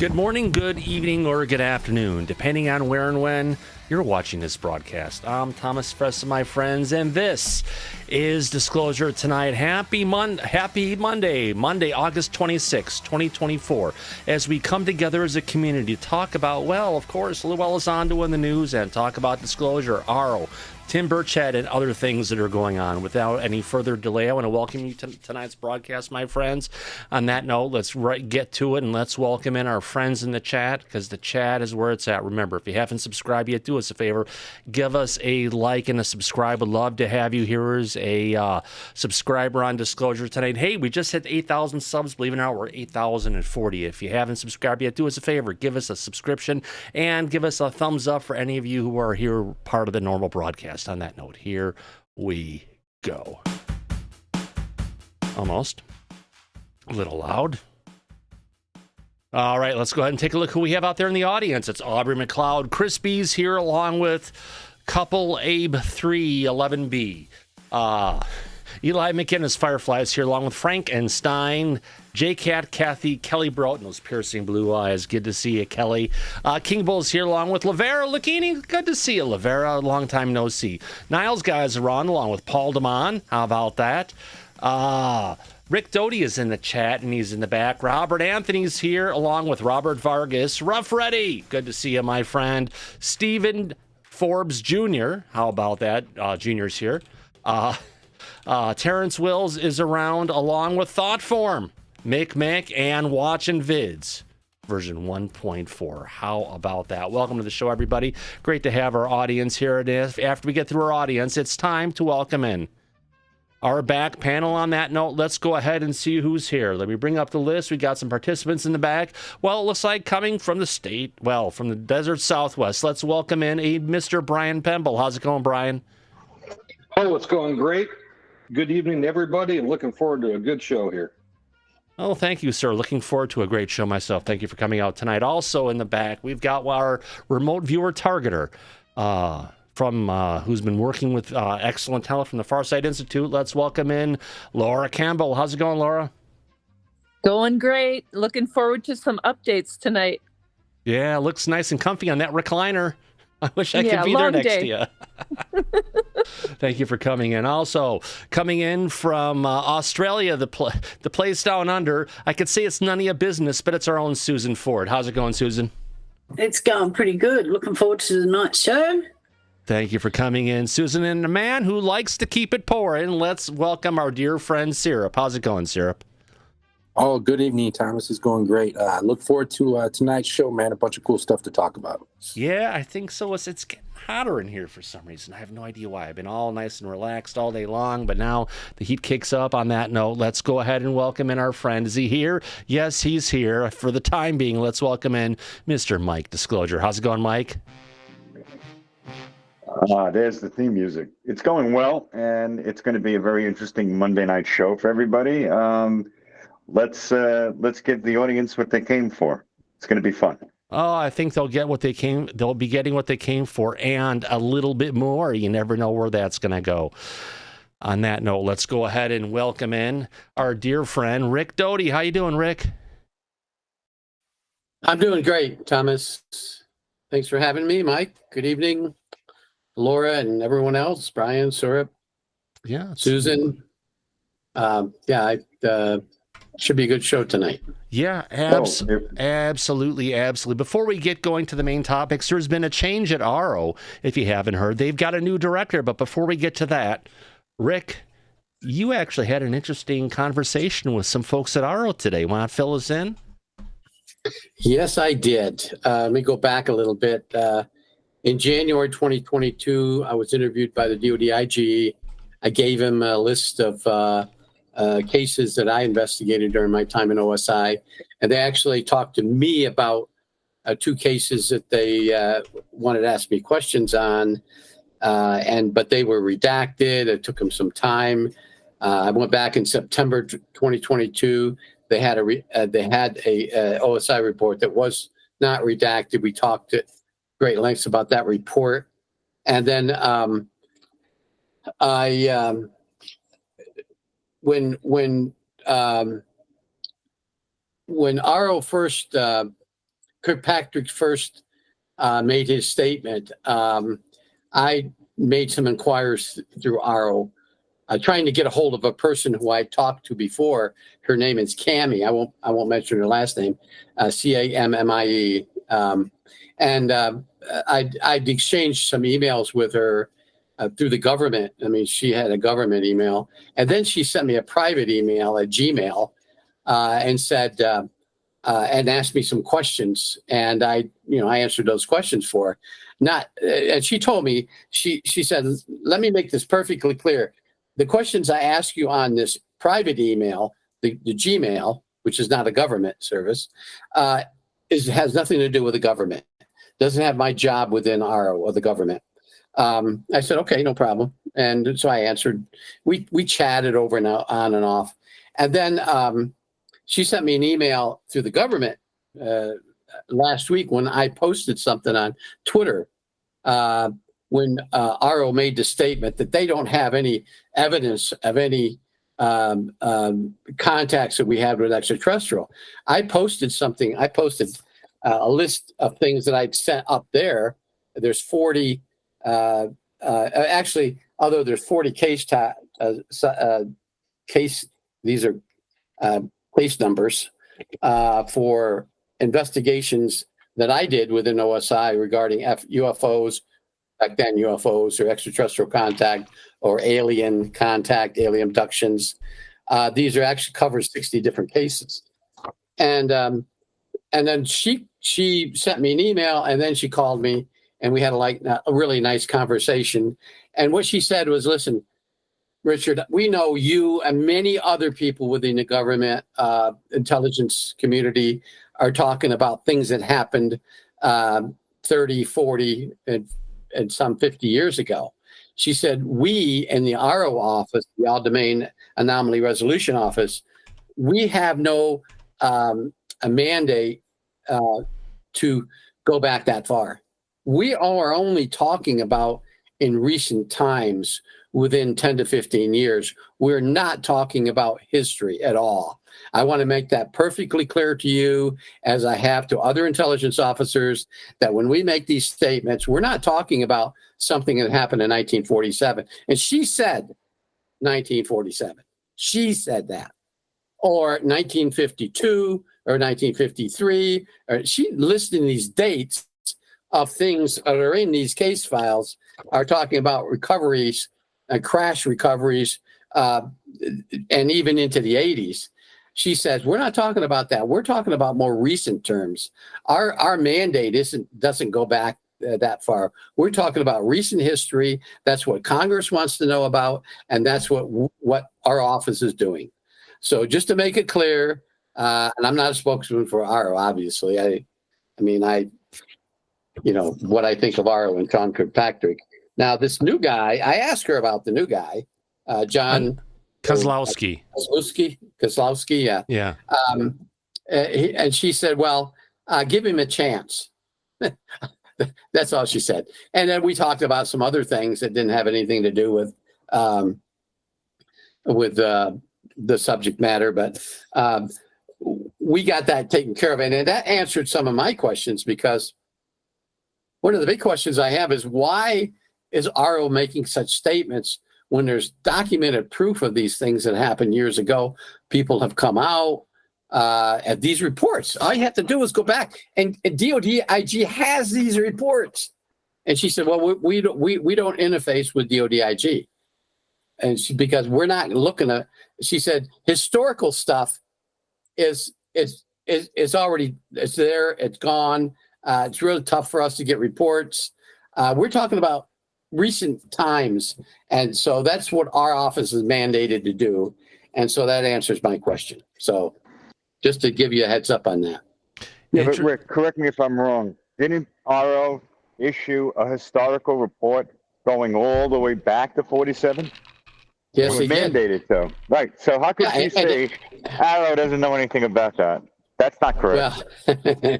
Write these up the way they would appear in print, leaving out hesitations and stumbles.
Good morning, good evening, or good afternoon, depending on where and when you're watching this broadcast. I'm Thomas Fessler, my friends, and this is Disclosure Tonight. Happy Monday, August 26, 2024, as we come together as a community to talk about, well, of course, Lue Elizondo in the news and talk about Disclosure, AARO, Tim Burchett, and other things that are going on. Without any further delay, I want to welcome you to tonight's broadcast, my friends. On that note, let's get to it, and let's welcome in our friends in the chat, because the chat is where it's at. Remember, if you haven't subscribed yet, do us a favor. Give us a like and a subscribe. Would love to have you here as a subscriber on Disclosure Tonight. Hey, we just hit 8,000 subs. Believe it or not, we're 8,040. If you haven't subscribed yet, do us a favor. Give us a subscription and give us a thumbs up for any of you who are here part of the normal broadcast. On that note, here we go. Almost. A little loud. All right, let's go ahead and take a look who we have out there in the audience. It's Aubrey McLeod. Chris B's here along with couple Abe 311B. Eli McInnes Firefly is here along with Frank and Stein. J-Cat, Kathy, Kelly Broughton, those piercing blue eyes. Good to see you, Kelly. King Bull's here along with Lavera Lucchini. Good to see you, Lavera. Long time no see. Niles guys are on along with Paul Damon. How about that? Rick Doty is in the chat, and he's in the back. Robert Anthony's here, along with Robert Vargas. Rough Ready, good to see you, my friend. Stephen Forbes Jr., how about that? Junior's here. Terrence Wills is around, along with Thoughtform, Mick, and Watching Vids, version 1.4. How about that? Welcome to the show, everybody. Great to have our audience here. It is. After we get through our audience, it's time to welcome in our back panel. On that note, let's go ahead and see who's here. Let me bring up the list. We got some participants in the back. Well, it looks like coming from the state, well, from the desert Southwest. Let's welcome in a Mr. Brian Pemble. How's it going, Brian? Oh, it's going great. Good evening, everybody, and looking forward to a good show here. Oh, thank you, sir. Looking forward to a great show myself. Thank you for coming out tonight. Also in the back, we've got our remote viewer targeter, from who's been working with excellent talent from the Farsight Institute. Let's welcome in Laura Campbell. How's it going, Laura? Going great. Looking forward to some updates tonight. Yeah, looks nice and comfy on that recliner. I wish I could be there next to you. Thank you for coming in. Also, coming in from Australia, the place down under. I could say it's none of your business, but it's our own Susan Ford. How's it going, Susan? It's going pretty good. Looking forward to tonight's show. Thank you for coming in, Susan. And a man who likes to keep it pouring, let's welcome our dear friend, Syrup. How's it going, Syrup? Oh, good evening, Thomas. It's going great. Look forward to tonight's show, man. A bunch of cool stuff to talk about. Yeah, I think so. It's getting hotter in here for some reason. I have no idea why. I've been all nice and relaxed all day long, but now the heat kicks up. On that note, let's go ahead and welcome in our friend. Is he here? Yes, he's here. For the time being, let's welcome in Mr. Mike Disclosure. How's it going, Mike? There's the theme music. It's going well, and it's going to be a very interesting Monday night show for everybody. Let's give the audience what they came for. It's going to be fun. Oh, I think they'll be getting what they came for, and a little bit more. You never know where that's going to go. On that note, let's go ahead and welcome in our dear friend, Rick Doty. How you doing, Rick? I'm doing great, Thomas. Thanks for having me, Mike. Good evening, Laura and everyone else, Brian, Syrup, Susan. Should be a good show tonight. Yeah, absolutely. Before we get going to the main topics, there's been a change at AARO, if you haven't heard. They've got a new director, but before we get to that, Rick, you actually had an interesting conversation with some folks at AARO today. Want to fill us in? Yes, I did. Let me go back a little bit. In January 2022, I was interviewed by the DoD IG. I gave him a list of cases that I investigated during my time in OSI, and they actually talked to me about 2 cases that they wanted to ask me questions on, but they were redacted. It took them some time. I went back in September 2022. They had a OSI report that was not redacted. We talked at great lengths about that report, and then when AARO first Kirkpatrick first made his statement, I made some inquiries through AARO, trying to get a hold of a person who I talked to before. Her name is Cammie. I won't mention her last name, Cammie. I'd exchanged some emails with her through the government. I mean, she had a government email, and then she sent me a private email at Gmail and said and asked me some questions, and I answered those questions for her. And she told me, she said, let me make this perfectly clear. The questions I ask you on this private email, the Gmail, which is not a government service, has nothing to do with the government. Doesn't have my job within AARO or the government. I said, okay, no problem. And so I answered. We chatted over and on and off. And then she sent me an email through the government last week when I posted something on Twitter when AARO made the statement that they don't have any evidence of any contacts that we had with extraterrestrial. I posted something. I posted a list of things that I'd sent up there. There's 40, actually, although there's 40 these are case numbers for investigations that I did within OSI regarding UFOs, back then UFOs or extraterrestrial contact or alien contact, alien abductions. These are actually cover 60 different cases. And then she sent me an email, and then she called me, and we had a really nice conversation. And what she said was, listen, Richard, we know you and many other people within the government intelligence community are talking about things that happened 30, 40, and some 50 years ago. She said, we in the AARO office, the All Domain Anomaly Resolution Office, we have no a mandate to go back that far. We are only talking about in recent times, within 10 to 15 years. We're not talking about history at all. I want to make that perfectly clear to you, as I have to other intelligence officers, that when we make these statements, we're not talking about something that happened in 1947. And she said 1947. She said that. Or 1952 or 1953. Or she listed these dates of things that are in these case files, are talking about recoveries, crash recoveries, and even into the 80s. She says, we're not talking about that. We're talking about more recent terms. Our mandate doesn't go back that far. We're talking about recent history. That's what Congress wants to know about, and that's what our office is doing. So just to make it clear, and I'm not a spokesman for AARO, obviously. I mean, what I think of AARO and John Kirkpatrick. Now, this new guy, I asked her about the new guy, John Kozlowski. Kozlowski, yeah. Yeah. And she said, well, give him a chance. That's all she said. And then we talked about some other things that didn't have anything to do with the subject matter, but we got that taken care of. And that answered some of my questions, because one of the big questions I have is, why is AARO making such statements when there's documented proof of these things that happened years ago? People have come out at these reports. All you have to do is go back, and DOD IG has these reports. And she said, well, we don't interface with DOD IG. And because we're not looking at, she said, historical stuff is already, it's there, it's gone. It's really tough for us to get reports. We're talking about recent times. And so that's what our office is mandated to do. And so that answers my question. So just to give you a heads up on that. Yeah, but Rick, correct me if I'm wrong. Didn't AARO issue a historical report going all the way back to 47? Yes, it was mandated, though. Right. So how could you say AARO doesn't know anything about that? That's not correct. Well,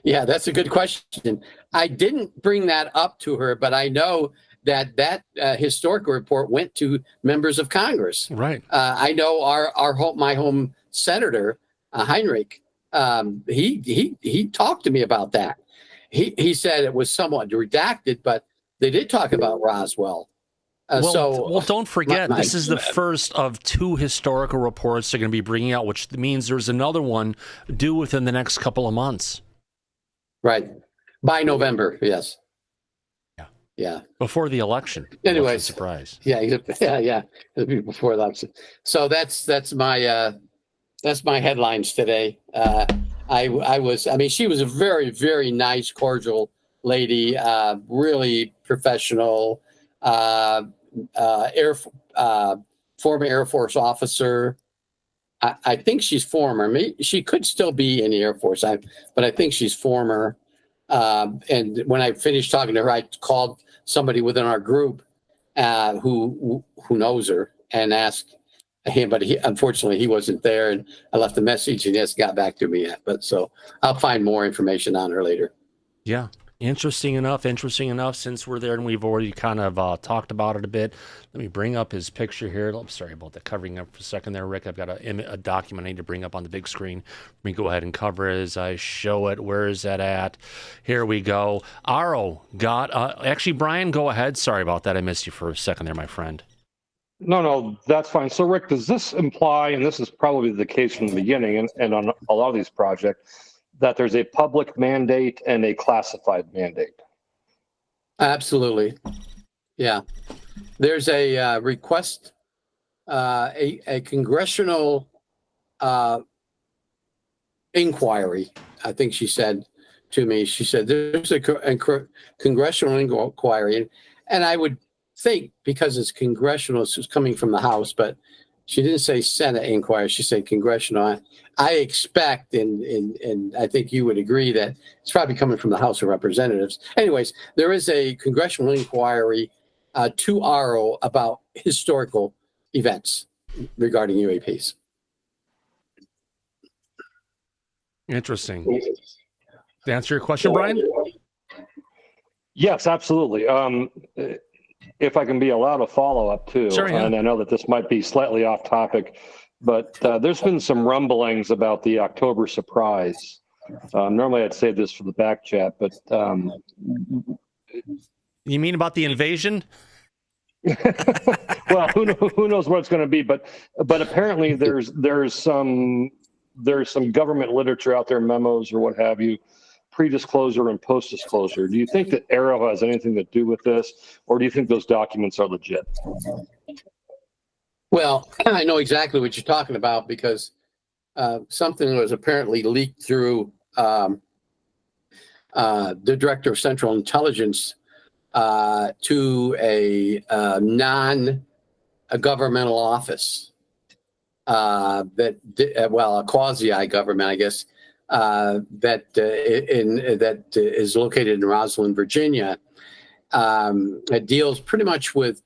yeah, that's a good question. I didn't bring that up to her, but I know that historical report went to members of Congress. Right. I know my home senator, Heinrich, he talked to me about that. He said it was somewhat redacted, but they did talk about Roswell. Well, don't forget, this is the first of 2 historical reports they're going to be bringing out, which means there's another one due within the next couple of months. Right. By November, yes. Yeah. Before the election. Anyway, surprise. Yeah. It'll be before the election. So that's my headlines today. She was a very, very nice, cordial lady, really professional, former Air Force officer. I think she's former. She could still be in the Air Force, but I think she's former. And when I finished talking to her, I called somebody within our group who knows her and asked him, but unfortunately he wasn't there, and I left a message and he hasn't got back to me yet. But so I'll find more information on her later. Yeah. Interesting enough, since we're there and we've already kind of talked about it a bit. Let me bring up his picture here. I'm sorry about that covering up for a second there, Rick. I've got a document I need to bring up on the big screen. Let me go ahead and cover it as I show it. Where is that at? Here we go. AARO got, actually, Brian, go ahead. Sorry about that. I missed you for a second there, my friend. No, that's fine. So, Rick, does this imply, and this is probably the case from the beginning and on a lot of these projects, that there's a public mandate and a classified mandate? Absolutely. Yeah. There's a request, a congressional inquiry, I think she said to me. She said, there's a congressional inquiry. And I would think, because it's congressional, it's coming from the House, but she didn't say Senate inquiry. She said congressional. I expect, and I think you would agree, that it's probably coming from the House of Representatives. Anyways, there is a congressional inquiry to AARO about historical events regarding UAPs. Interesting. To answer your question, Brian? Yes, absolutely. If I can be allowed a follow-up too, Sure, yeah. And I know that this might be slightly off topic, but there's been some rumblings about the October surprise. Normally I'd save this for the back chat, but You mean about the invasion? well, who knows what it's going to be? But apparently there's some government literature out there, memos or what have you, pre-disclosure and post-disclosure. Do you think that AARO has anything to do with this, or do you think those documents are legit? Well, I know exactly what you're talking about, because something was apparently leaked through the Director of Central Intelligence to a non-governmental office a quasi-government, I guess, that is located in Rosslyn, Virginia. It deals pretty much with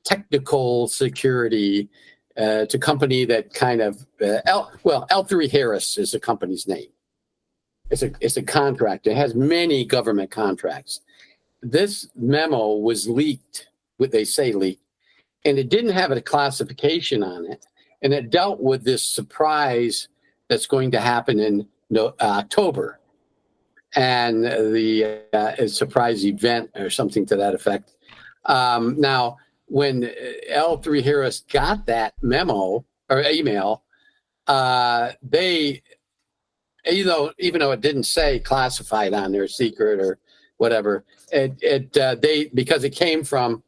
technical security. It's a company that kind of L3 Harris is the company's name. It's a contract. It has many government contracts. This memo was leaked, what they say leaked, and it didn't have a classification on it, and it dealt with this surprise that's going to happen in October, and the surprise event or something to that effect. Now, when L3 Harris got that memo or email, they, even though it didn't say classified on there, secret or whatever, they, because it came from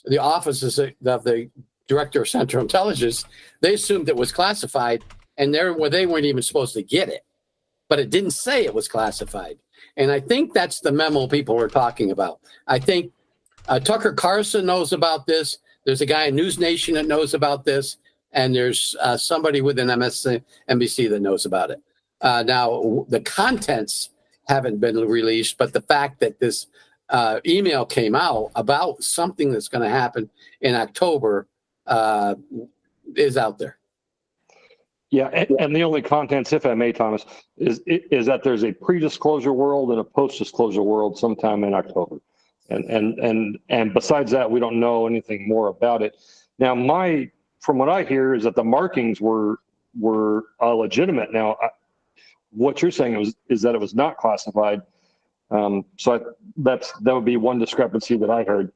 the offices of the Director of Central Intelligence, they assumed it was classified, and they weren't even supposed to get it. But it didn't say it was classified. And I think that's the memo people were talking about. I think Tucker Carlson knows about this. There's a guy in News Nation that knows about this. And there's somebody within MSNBC that knows about it. Now, the contents haven't been released, but the fact that this email came out about something that's going to happen in October is out there. Yeah, and the only contents, if I may, Thomas, is that there's a pre-disclosure world and a post-disclosure world sometime in October, and besides that, we don't know anything more about it. Now, from what I hear is that the markings were legitimate. Now, what you're saying is that it was not classified. That would be one discrepancy that I heard.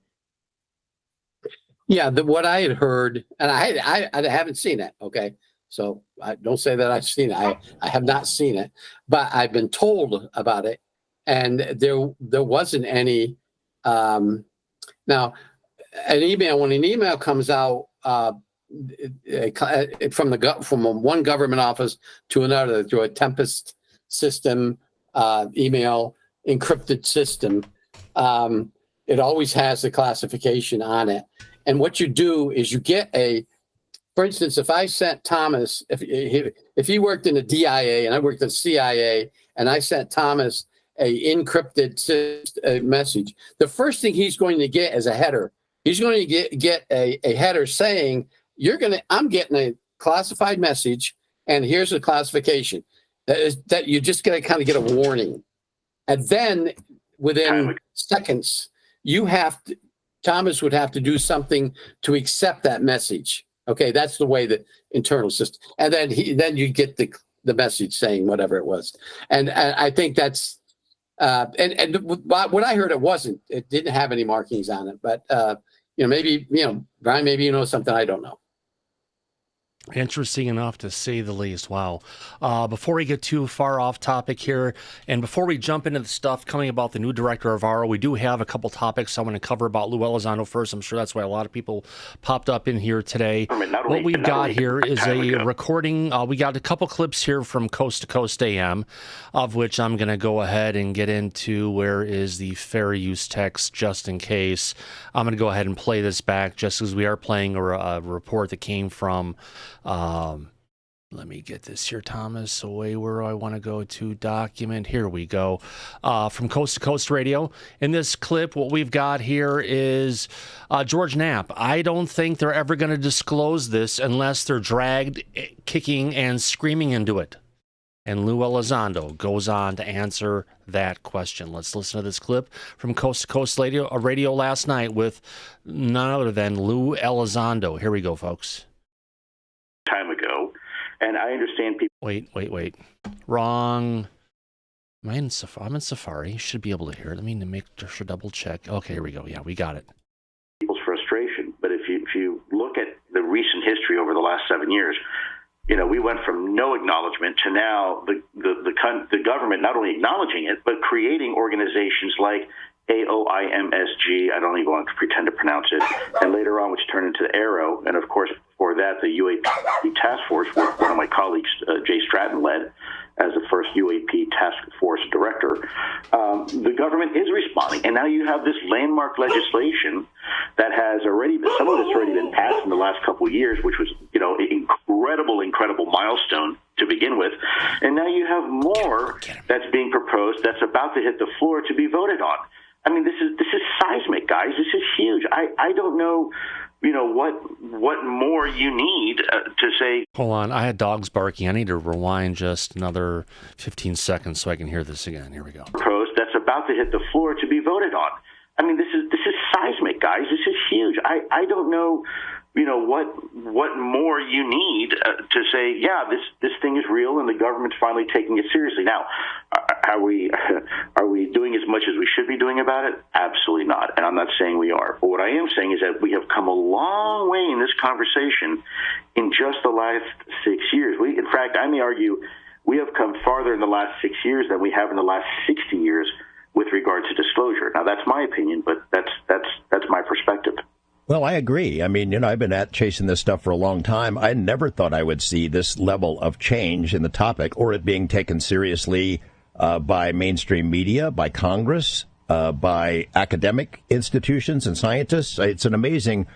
Yeah, what I had heard, and I haven't seen it. Okay, so I don't say that I've seen it. I have not seen it, but I've been told about it, and there wasn't any. Now, when an email comes out from one government office to another through a Tempest system, email encrypted system, it always has the classification on it. And what you do is you get for instance, if I sent Thomas, if he worked in the DIA and I worked at CIA, and I sent Thomas a encrypted message, the first thing he's going to get is a header. He's going to get a header saying, I'm getting a classified message, and here's the classification. That you just got to kind of get a warning. And then within seconds, Thomas would have to do something to accept that message. Okay, that's the way the internal system. And then you get the message saying whatever it was. And I think that's and what I heard, it didn't have any markings on it. But maybe Brian, maybe you know something I don't know. Interesting enough, to say the least. Wow. Before we get too far off topic here, and before we jump into the stuff coming about the new director of AARO, we do have a couple topics I want to cover about Lue Elizondo first. I'm sure that's why a lot of people popped up in here today. What we've got here is a recording. We got a couple clips here from Coast to Coast AM, of which I'm going to go ahead and get into. Where is the fair use text, just in case? I'm going to go ahead and play this back, just as we are playing a report that came from... let me get this here, Thomas, away where I want to go to document. Here we go. From Coast to Coast Radio. In this clip, what we've got here is George Knapp. I don't think they're ever going to disclose this unless they're dragged kicking and screaming into it. And Lue Elizondo goes on to answer that question. Let's listen to this clip from Coast to Coast Radio last night with none other than Lue Elizondo. Here we go, folks. Time ago, and I understand people. Wait. Wrong. I'm in Safari. You should be able to hear it. Let me make sure, double check. Okay, here we go. Yeah, we got it. People's frustration, but if you look at the recent history over the last 7 years, we went from no acknowledgement to now the government not only acknowledging it, but creating organizations like AOIMSG, I don't even want to pretend to pronounce it, and later on, which turned into the AARO, and of course, for that, the UAP task force, which one of my colleagues, Jay Stratton, led as the first UAP task force director. The government is responding, and now you have this landmark legislation that has already been, some of it's already been passed in the last couple of years, which was, incredible milestone to begin with, and now you have more that's being proposed that's about to hit the floor to be voted on. I mean, this is seismic, guys. This is huge. I don't know, what more you need to say. Hold on. I had dogs barking. I need to rewind just another 15 seconds so I can hear this again. Here we go. That's about to hit the floor to be voted on. I mean, this is seismic, guys. This is huge. I don't know, what more you need to say, yeah, this thing is real and the government's finally taking it seriously. Now, are we doing as much as we should be doing about it? Absolutely not. And I'm not saying we are. But what I am saying is that we have come a long way in this conversation in just the last 6 years. In fact, I may argue we have come farther in the last 6 years than we have in the last 60 years with regard to disclosure. Now, that's my opinion, but that's my perspective. Well, I agree. I mean, I've been chasing this stuff for a long time. I never thought I would see this level of change in the topic or it being taken seriously by mainstream media, by Congress, by academic institutions and scientists. It's an amazing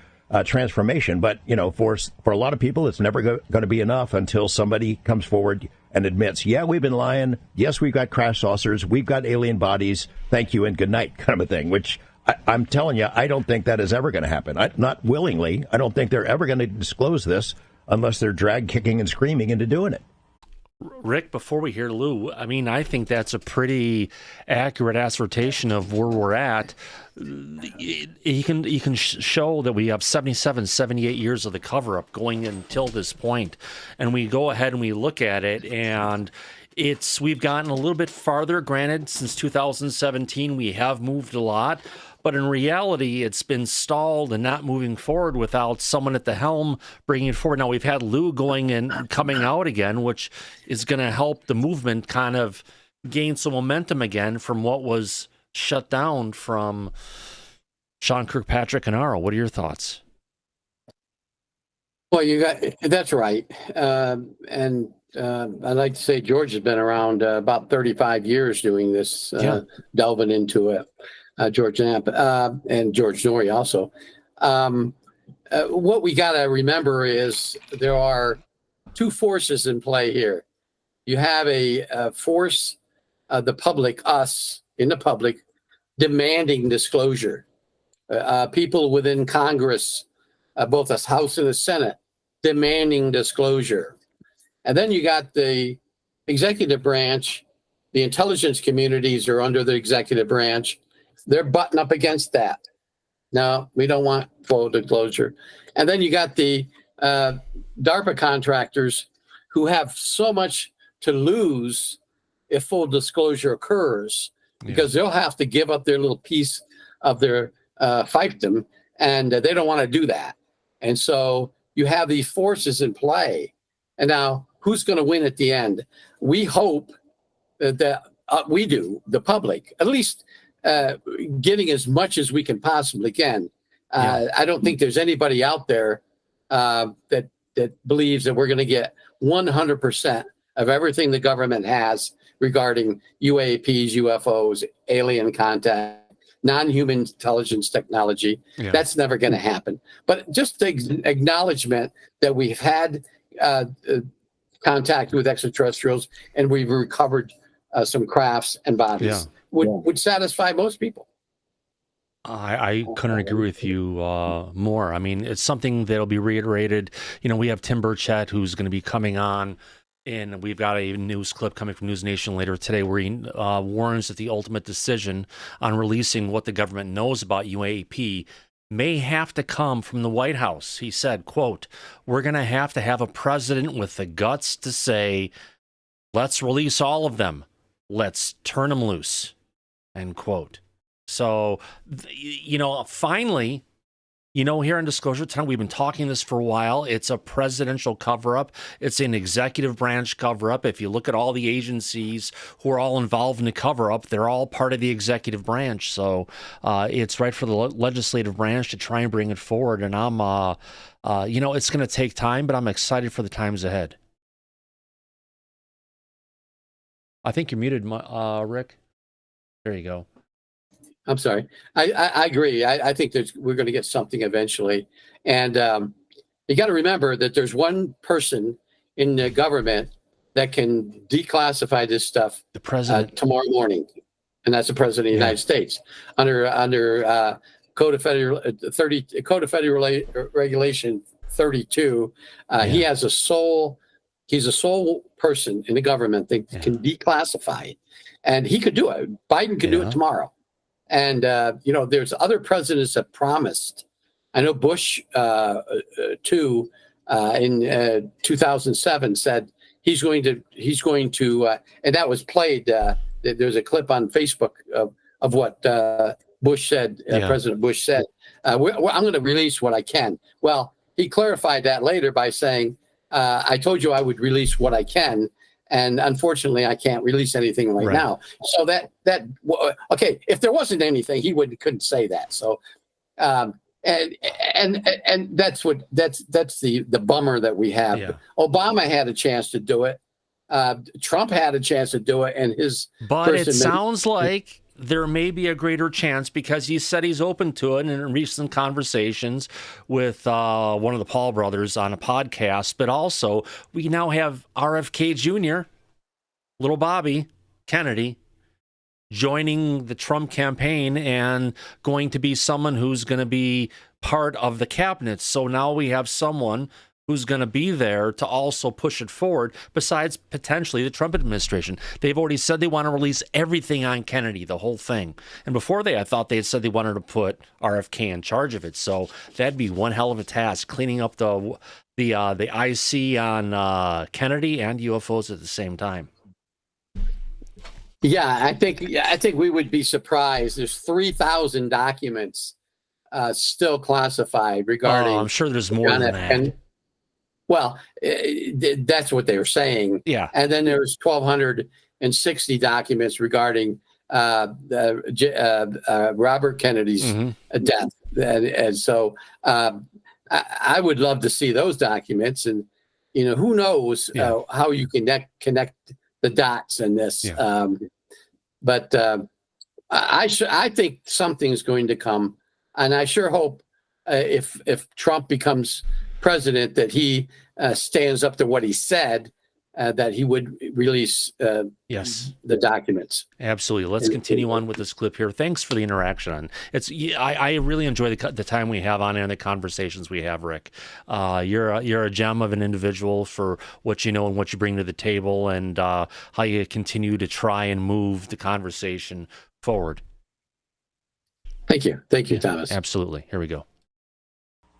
transformation. But, for a lot of people, it's never going to be enough until somebody comes forward and admits, yeah, we've been lying. Yes, we've got crash saucers. We've got alien bodies. Thank you and good night kind of a thing, which I'm telling you, I don't think that is ever going to happen. Not willingly. I don't think they're ever going to disclose this unless they're dragged kicking and screaming into doing it. Rick, before we hear Lou, I mean, I think that's a pretty accurate assertion of where we're at. You can show that we have 77, 78 years of the cover-up going until this point, and we go ahead and we look at it, and we've gotten a little bit farther. Granted, since 2017, we have moved a lot. But in reality, it's been stalled and not moving forward without someone at the helm bringing it forward. Now, we've had Lue going and coming out again, which is going to help the movement kind of gain some momentum again from what was shut down from Sean Kirkpatrick and AARO. What are your thoughts? Well, that's right. And I'd like to say George has been around about 35 years doing this, delving into it. George Knapp and George Norrie also. What we got to remember is there are two forces in play here. You have a force, the public, us in the public, demanding disclosure. People within Congress, both the House and the Senate, demanding disclosure. And then you got the executive branch. The intelligence communities are under the executive branch. They're butting up against that. No, we don't want full disclosure. And then you got the DARPA contractors who have so much to lose if full disclosure occurs, because they'll have to give up their little piece of their fiefdom, and they don't want to do that. And so you have these forces in play. And now, who's going to win at the end? We hope that we do, the public, at least getting as much as we can possibly can. I don't think there's anybody out there that believes that we're going to get 100% of everything the government has regarding UAPs, UFOs, alien contact, non-human intelligence technology. That's never going to happen. But just the acknowledgement that we've had contact with extraterrestrials and we've recovered some crafts and bodies would satisfy most people. I couldn't agree with you more. I mean, it's something that'll be reiterated. You know, we have Tim Burchett, who's going to be coming on, and we've got a news clip coming from News Nation later today where he warns that the ultimate decision on releasing what the government knows about UAP may have to come from the White House. He said, quote, "We're going to have a president with the guts to say, let's release all of them. Let's turn them loose," end quote. So, you know, finally, you know, here in Disclosure Tonight, we've been talking this for a while. It's a presidential cover-up. It's an executive branch cover-up. If you look at all the agencies who are all involved in the cover-up, they're all part of the executive branch. So it's right for the legislative branch to try and bring it forward. And I'm, you know, it's going to take time, but I'm excited for the times ahead. I think you're muted, Rick. There you go. I'm sorry. I agree. I think we're going to get something eventually. And you got to remember that there's one person in the government that can declassify this stuff, the president, tomorrow morning. And that's the president of the United States under Code of Federal Regulation 32. He has he's a sole person in the government that can declassip it. And he could do it. Biden could do it tomorrow. And, you know, there's other presidents that promised. I know Bush, too, in 2007 said he's going to, and that was played. There's a clip on Facebook of what Bush said, President Bush said, I'm going to release what I can. Well, he clarified that later by saying, I told you I would release what I can. And unfortunately, I can't release anything right now. So okay, if there wasn't anything, he couldn't say that. So, and that's the bummer that we have. Yeah. Obama had a chance to do it. Trump had a chance to do it, and But it sounds like there may be a greater chance because he said he's open to it in recent conversations with one of the Paul brothers on a podcast. But also, we now have RFK Jr., little Bobby Kennedy, joining the Trump campaign and going to be someone who's going to be part of the cabinet. So now we have someone who's going to be there to also push it forward, besides potentially the Trump administration. They've already said they want to release everything on Kennedy, the whole thing. And before I thought they had said they wanted to put RFK in charge of it. So that'd be one hell of a task, cleaning up the IC on Kennedy and UFOs at the same time. Yeah, I think we would be surprised. There's 3,000 documents still classified regarding. Oh, I'm sure there's more than that. And, well, that's what they were saying. Yeah. And then there's 1,260 documents regarding Robert Kennedy's death. And so I would love to see those documents. And, who knows how you connect the dots in this. Yeah. But I think something's going to come. And I sure hope if Trump becomes president that he stands up to what he said, that he would release the documents. Absolutely. Let's continue on with this clip here. Thanks for the interaction. I really enjoy the time we have on air and the conversations we have, Rick. You're a gem of an individual for what you know and what you bring to the table, and how you continue to try and move the conversation forward. Thank you, Thomas. Absolutely. Here we go.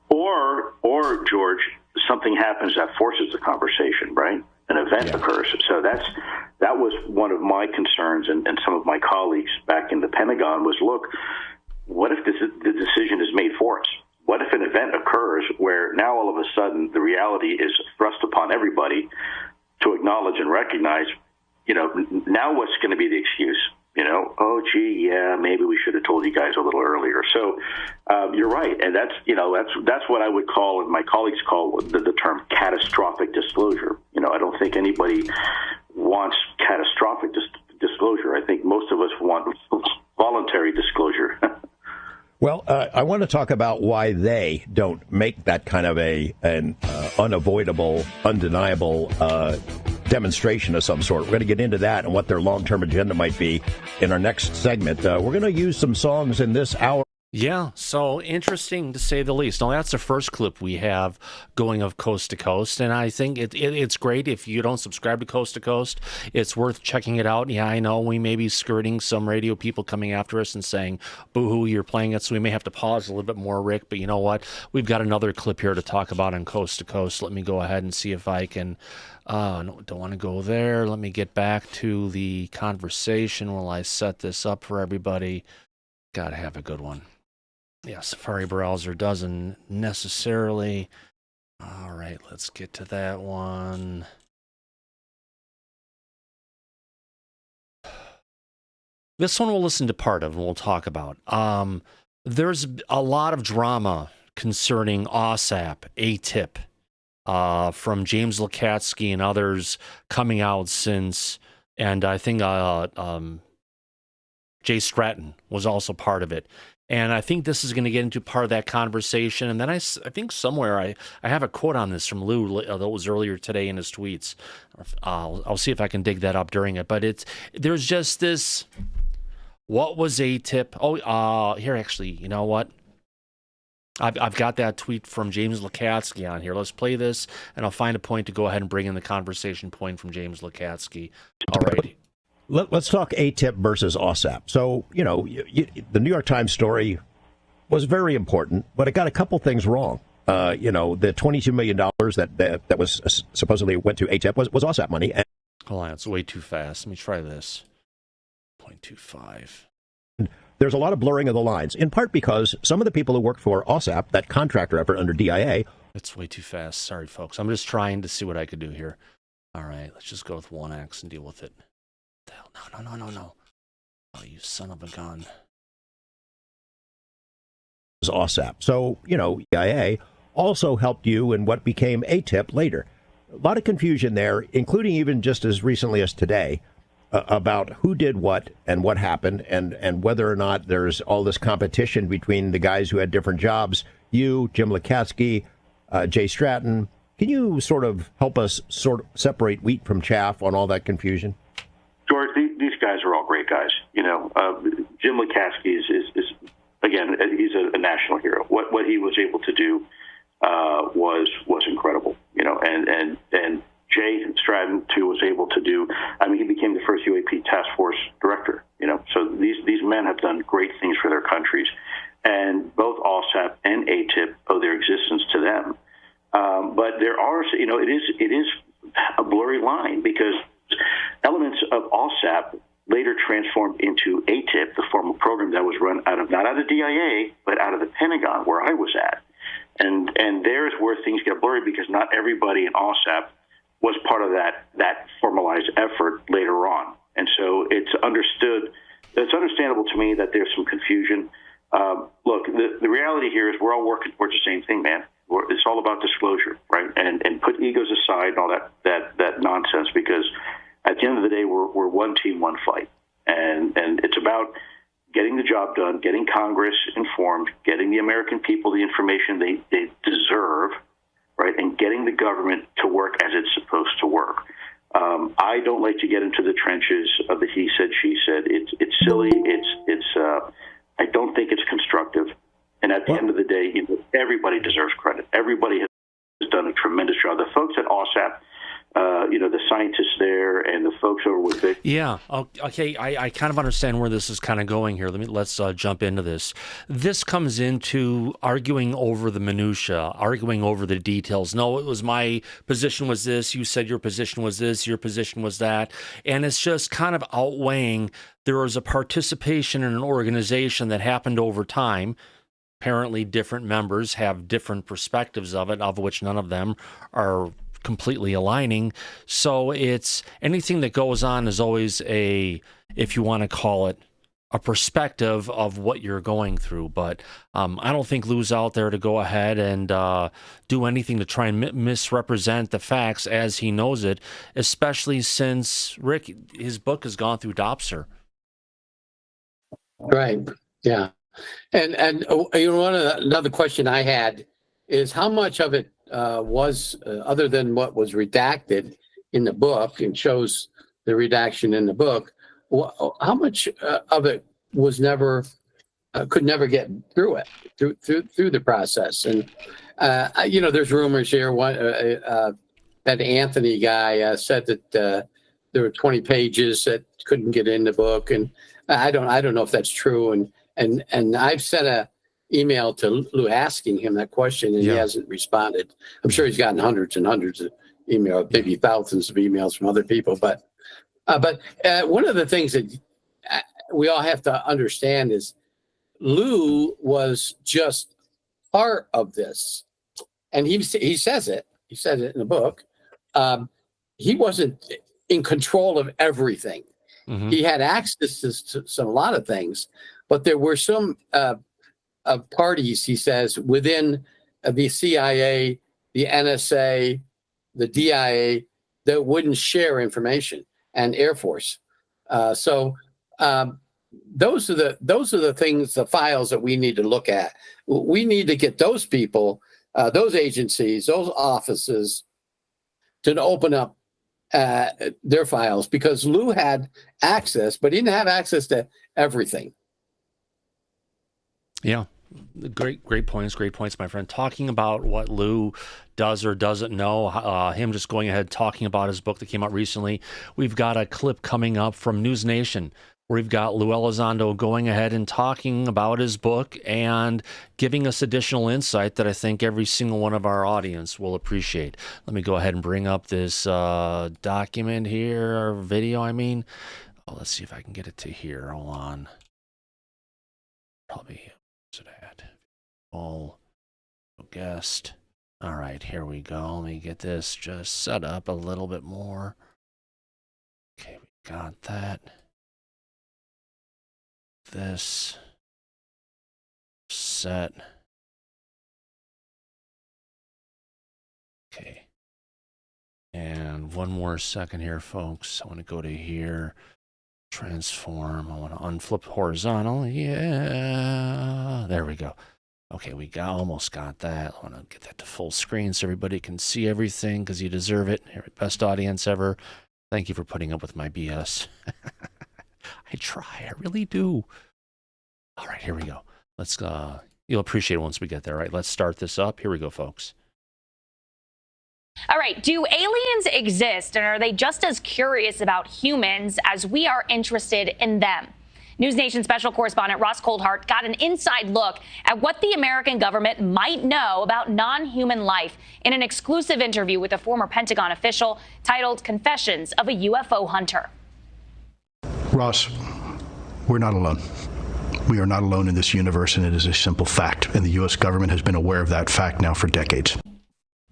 Or George, something happens that forces the conversation, right? An event occurs. So that was one of my concerns, and some of my colleagues back in the Pentagon was, look, what if the decision is made for us? What if an event occurs where now all of a sudden the reality is thrust upon everybody to acknowledge and recognize, now what's going to be the excuse? Oh, gee, yeah, maybe we should have told you guys a little earlier. So you're right. And that's what I would call, and my colleagues call the term catastrophic disclosure. I don't think anybody wants catastrophic disclosure. I think most of us want voluntary disclosure. Well, I want to talk about why they don't make that kind of an unavoidable, undeniable demonstration of some sort. We're going to get into that and what their long-term agenda might be in our next segment. We're going to use some songs in this hour. Yeah, so interesting to say the least. Now, that's the first clip we have going of Coast to Coast, and I think it's great. If you don't subscribe to Coast, it's worth checking it out. Yeah, I know we may be skirting some radio people coming after us and saying, boo-hoo, you're playing it, so we may have to pause a little bit more, Rick, but you know what? We've got another clip here to talk about on Coast to Coast. Let me go ahead and see if I can... no, don't want to go there. Let me get back to the conversation while I set this up for everybody. Gotta have a good one. Yeah, Safari browser doesn't necessarily. All right, let's get to that one. This one we'll listen to part of and we'll talk about. There's a lot of drama concerning OVSAP, AATIP, from James Lukatsky and others coming out since, and I think Jay Stratton was also part of it. And I think this is going to get into part of that conversation. And then I think somewhere I have a quote on this from Lue that was earlier today in his tweets. I'll see if I can dig that up during it. But there's just this, what was AATIP? Oh, here, actually, you know what? I've got that tweet from James Lukatsky on here. Let's play this, and I'll find a point to go ahead and bring in the conversation point from James Lukatsky. All right. Let's talk AATIP versus OVSAP. So, the New York Times story was very important, but it got a couple things wrong. The $22 million that was supposedly went to AATIP was OVSAP money. Hold on, it's way too fast. Let me try this. 0.25. There's a lot of blurring of the lines, in part because some of the people who work for OVSAP, that contractor effort under DIA. It's way too fast. Sorry, folks. I'm just trying to see what I could do here. All right, let's just go with 1X and deal with it. No. Oh, you son of a gun. OVSAP. So, DIA also helped you in what became AATIP later. A lot of confusion there, including even just as recently as today, about who did what and what happened, and whether or not there's all this competition between the guys who had different jobs. You, Jim Lukatsky, Jay Stratton. Can you sort of help us separate wheat from chaff on all that confusion? George, these guys are all great guys. Jim Lukatsky is again, he's a national hero. What he was able to do was incredible. And Jay Stratton too was able to do. I mean, he became the first UAP task force director. So these men have done great things for their countries, and both OVSAP and AATIP owe their existence to them. But there are, it is a blurry line because elements of OVSAP later transformed into AATIP, the formal program that was run out of, not out of DIA, but out of the Pentagon, where I was at. And there's where things get blurry, because not everybody in OVSAP was part of that formalized effort later on. And so it's understandable to me that there's some confusion. Look, the reality here is we're all working towards the same thing, man. It's all about disclosure, right? And put egos aside and all that nonsense, because at the end of the day, we're one team, one fight. And it's about getting the job done, getting Congress informed, getting the American people the information they deserve, right? And getting the government to work as it's supposed to work. I don't like to get into the trenches of the he said, she said. It's silly. I don't think it's constructive. And at the end of the day, everybody deserves credit. Everybody has done a tremendous job. The folks at OVSAP, the scientists there and the folks over with Vic. Yeah. Okay. I kind of understand where this is kind of going here. Let's jump into this. This comes into arguing over the minutia, arguing over the details. No, it was my position was this. You said your position was this. Your position was that. And it's just kind of outweighing. There was a participation in an organization that happened over time. Apparently, different members have different perspectives of it, of which none of them are completely aligning. So it's anything that goes on is always if you want to call it, a perspective of what you're going through. But I don't think Lue's out there to go ahead and do anything to try and misrepresent the facts as he knows it, especially since Rick, his book has gone through DOPSR. Right. Yeah. And another question I had is how much of it was other than what was redacted in the book and shows the redaction in the book, how much of it was could never get through the process? And there's rumors here. That Anthony guy said that there were 20 pages that couldn't get in the book, and I don't know if that's true. And I've sent a email to Lue asking him that question, and he hasn't responded. I'm sure he's gotten hundreds and hundreds of emails, maybe thousands of emails from other people. But one of the things that we all have to understand is Lue was just part of this, and he says it. He said it in the book. He wasn't in control of everything. Mm-hmm. He had access to a lot of things, but there were some parties, he says, within the CIA, the NSA, the DIA, that wouldn't share information, and Air Force. So those are the things, the files that we need to look at. We need to get those people, those agencies, those offices to open up their files, because Lue had access, but he didn't have access to everything. Yeah. Great points, my friend. Talking about what Lue does or doesn't know, him just going ahead talking about his book that came out recently. We've got a clip coming up from News Nation where we've got Lue Elizondo going ahead and talking about his book and giving us additional insight that I think every single one of our audience will appreciate. Let me go ahead and bring up this document here, or video, I mean. Oh, let's see if I can get it to here. Hold on. Probably... all guest. All right, here we go. Let me get this just set up a little bit more. Okay, we got that. This set. Okay. And one more second here, folks. I want to go to here. Transform. I want to unflip horizontal. Yeah. There we go. Okay, almost got that. I want to get that to full screen so everybody can see everything, because you deserve it. Best audience ever. Thank you for putting up with my BS. I try. I really do. All right, here we go. Let's. You'll appreciate it once we get there. All right, let's start this up. Here we go, folks. All right. Do aliens exist, and are they just as curious about humans as we are interested in them? News Nation special correspondent Ross Coldhart got an inside look at what the American government might know about non-human life in an exclusive interview with a former Pentagon official titled Confessions of a UFO Hunter. Ross, we're not alone. We are not alone in this universe, and it is a simple fact. And the U.S. government has been aware of that fact now for decades.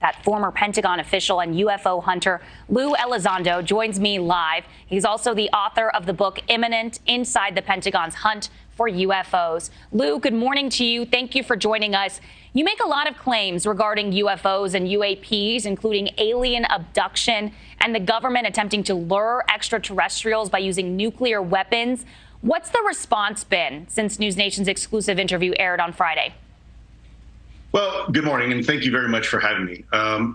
That former Pentagon official and UFO hunter Lue Elizondo joins me live. He's also the author of the book Imminent: Inside the Pentagon's Hunt for UFOs. Lue, good morning to you. Thank you for joining us. You make a lot of claims regarding UFOs and UAPs, including alien abduction and the government attempting to lure extraterrestrials by using nuclear weapons. What's the response been since News Nation's exclusive interview aired on Friday? Well, good morning, and thank you very much for having me.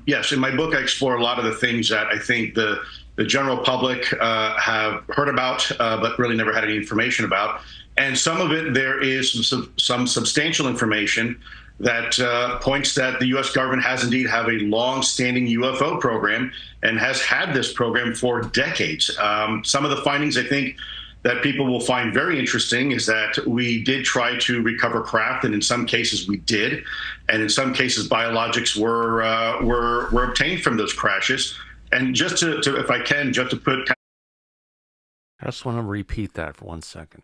Yes, in my book, I explore a lot of the things that I think the general public have heard about, but really never had any information about. And some of it, there is some substantial information that points that the U.S. government has indeed have a long-standing UFO program and has had this program for decades. Some of the findings, I think, that people will find very interesting is that we did try to recover craft, and in some cases we did, and in some cases biologics were obtained from those crashes. And just to if I can, just to put, I just want to repeat that for 1 second.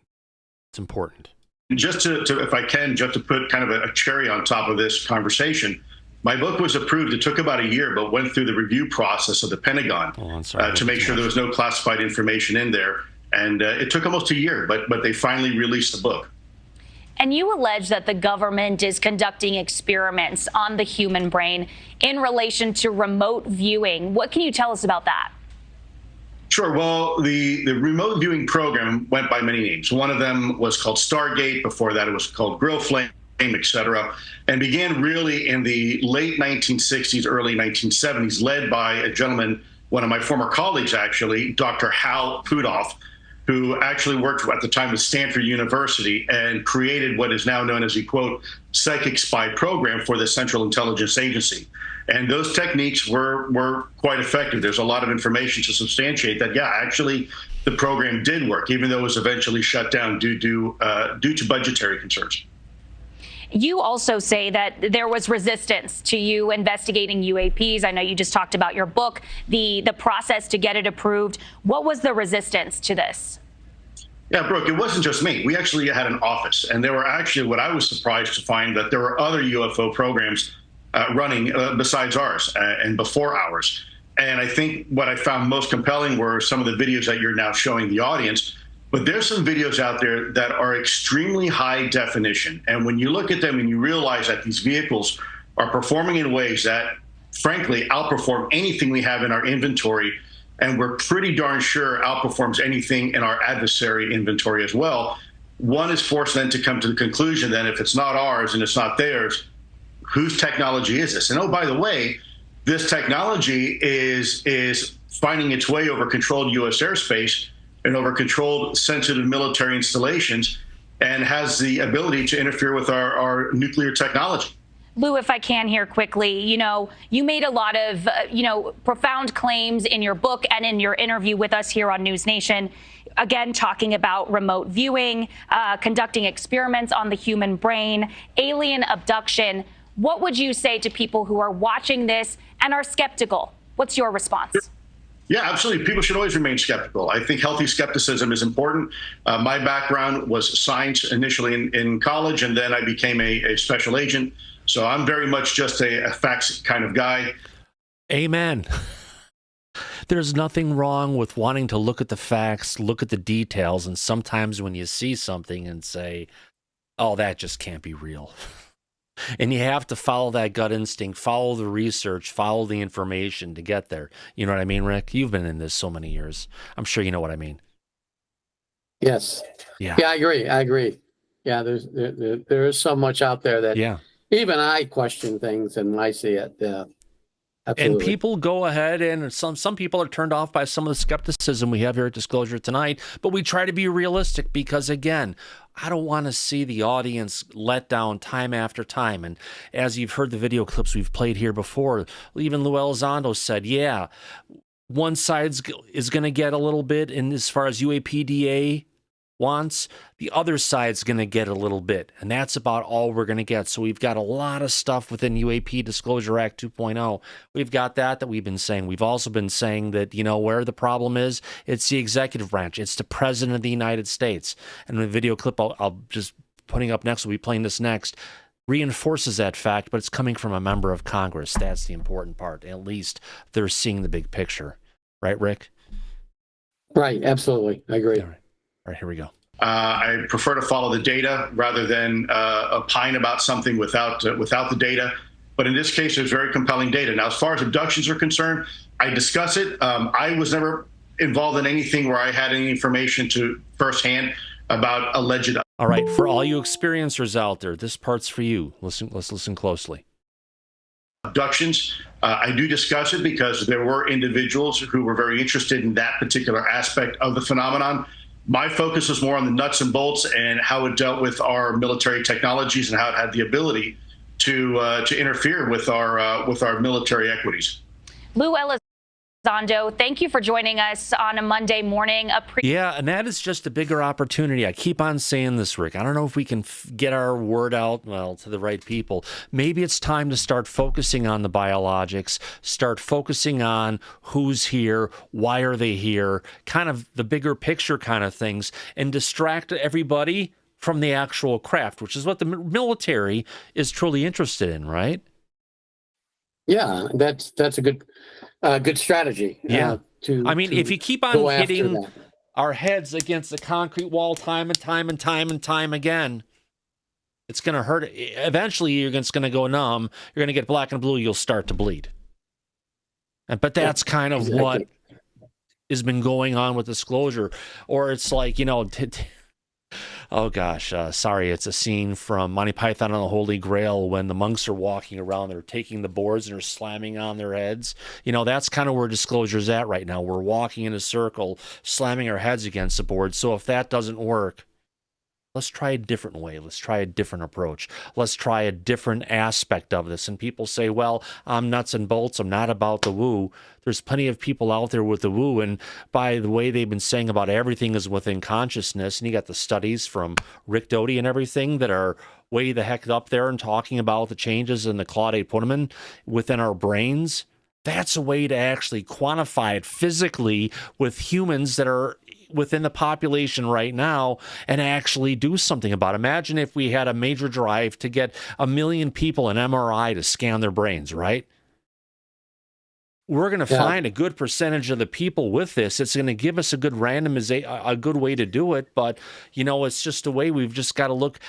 It's important. Just to if I can, just to put kind of a cherry on top of this conversation. My book was approved. It took about a year, but went through the review process of the Pentagon to make sure there was no classified information in there. And it took almost a year, but they finally released the book. And you allege that the government is conducting experiments on the human brain in relation to remote viewing. What can you tell us about that? Sure. Well, the remote viewing program went by many names. One of them was called Stargate. Before that, it was called Grill Flame, et cetera, and began really in the late 1960s, early 1970s, led by a gentleman, one of my former colleagues, actually, Dr. Hal Puthoff, who actually worked at the time at Stanford University and created what is now known as the, quote, psychic spy program for the Central Intelligence Agency. And those techniques were quite effective. There's a lot of information to substantiate that, yeah, actually the program did work, even though it was eventually shut down due to budgetary concerns. You also say that there was resistance to you investigating UAPs. I know you just talked about your book, the process to get it approved. What was the resistance to this? Yeah, Brooke, it wasn't just me. We actually had an office, and there were actually, what I was surprised to find, that there were other UFO programs running besides ours and before ours. And I think what I found most compelling were some of the videos that you're now showing the audience. But there's some videos out there that are extremely high definition. And when you look at them and you realize that these vehicles are performing in ways that, frankly, outperform anything we have in our inventory, and we're pretty darn sure outperforms anything in our adversary inventory as well, one is forced then to come to the conclusion that if it's not ours and it's not theirs, whose technology is this? And oh, by the way, this technology is finding its way over controlled U.S. airspace and over controlled sensitive military installations, and has the ability to interfere with our nuclear technology. Lue, if I can here quickly, you made a lot of, profound claims in your book and in your interview with us here on News Nation, again, talking about remote viewing, conducting experiments on the human brain, alien abduction. What would you say to people who are watching this and are skeptical? What's your response? Yeah, absolutely. People should always remain skeptical. I think healthy skepticism is important. My background was science initially in college, and then I became a special agent. So I'm very much just a facts kind of guy. Amen. There's nothing wrong with wanting to look at the facts, look at the details, and sometimes when you see something and say, oh, that just can't be real. And you have to follow that gut instinct, follow the research, follow the information to get there. You know what I mean, Rick? You've been in this so many years. I'm sure you know what I mean. Yes. Yeah. Yeah, I agree. Yeah, there is so much out there that even I question things and I see it. Absolutely. And people go ahead, and some people are turned off by some of the skepticism we have here at Disclosure tonight, but we try to be realistic because, again, I don't want to see the audience let down time after time. And as you've heard the video clips we've played here before, even Lue Elizondo said, yeah, one side is going to get a little bit in as far as UAPDA wants, the other side's going to get a little bit, and that's about all we're going to get. So we've got a lot of stuff within UAP Disclosure Act 2.0. We've got that we've been saying. We've also been saying that, where the problem is, it's the executive branch. It's the President of the United States. And the video clip I'll just putting up next, we'll be playing this next, reinforces that fact, but it's coming from a member of Congress. That's the important part. At least they're seeing the big picture. Right, Rick? Right, absolutely. I agree. All right, here we go. I prefer to follow the data rather than opine about something without the data. But in this case, there's very compelling data. Now, as far as abductions are concerned, I discuss it. I was never involved in anything where I had any information to firsthand about alleged. All right, for all you experiencers out there, this part's for you. Let's listen closely. Abductions. I do discuss it because there were individuals who were very interested in that particular aspect of the phenomenon. My focus was more on the nuts and bolts and how it dealt with our military technologies and how it had the ability to interfere with our military equities. Lue Elizondo, thank you for joining us on a Monday morning. Yeah, and that is just a bigger opportunity. I keep on saying this, Rick. I don't know if we can get our word out, to the right people. Maybe it's time to start focusing on the biologics, start focusing on who's here, why are they here, kind of the bigger picture kind of things, and distract everybody from the actual craft, which is what the military is truly interested in, right? Yeah, that's a good strategy. Yeah. If you keep on hitting our heads against the concrete wall time and time again, it's going to hurt. Eventually, it's going to go numb. You're going to get black and blue. You'll start to bleed. But that's kind of what has been going on with disclosure. Or it's like, oh gosh, sorry, it's a scene from Monty Python and the Holy Grail when the monks are walking around, they're taking the boards and they're slamming on their heads. That's kind of where disclosure's at right now. We're walking in a circle, slamming our heads against the board. So if that doesn't work, let's try a different way. Let's try a different approach. Let's try a different aspect of this. And people say, well, I'm nuts and bolts. I'm not about the woo. There's plenty of people out there with the woo. And by the way, they've been saying about everything is within consciousness. And you got the studies from Rick Doty and everything that are way the heck up there and talking about the changes in the Claude Puneman within our brains. That's a way to actually quantify it physically with humans that are within the population right now and actually do something about it. Imagine if we had a major drive to get 1 million people an MRI to scan their brains, right? We're going to find a good percentage of the people with this. It's going to give us a good randomization, a good way to do it. But, it's just a way we've just got to look,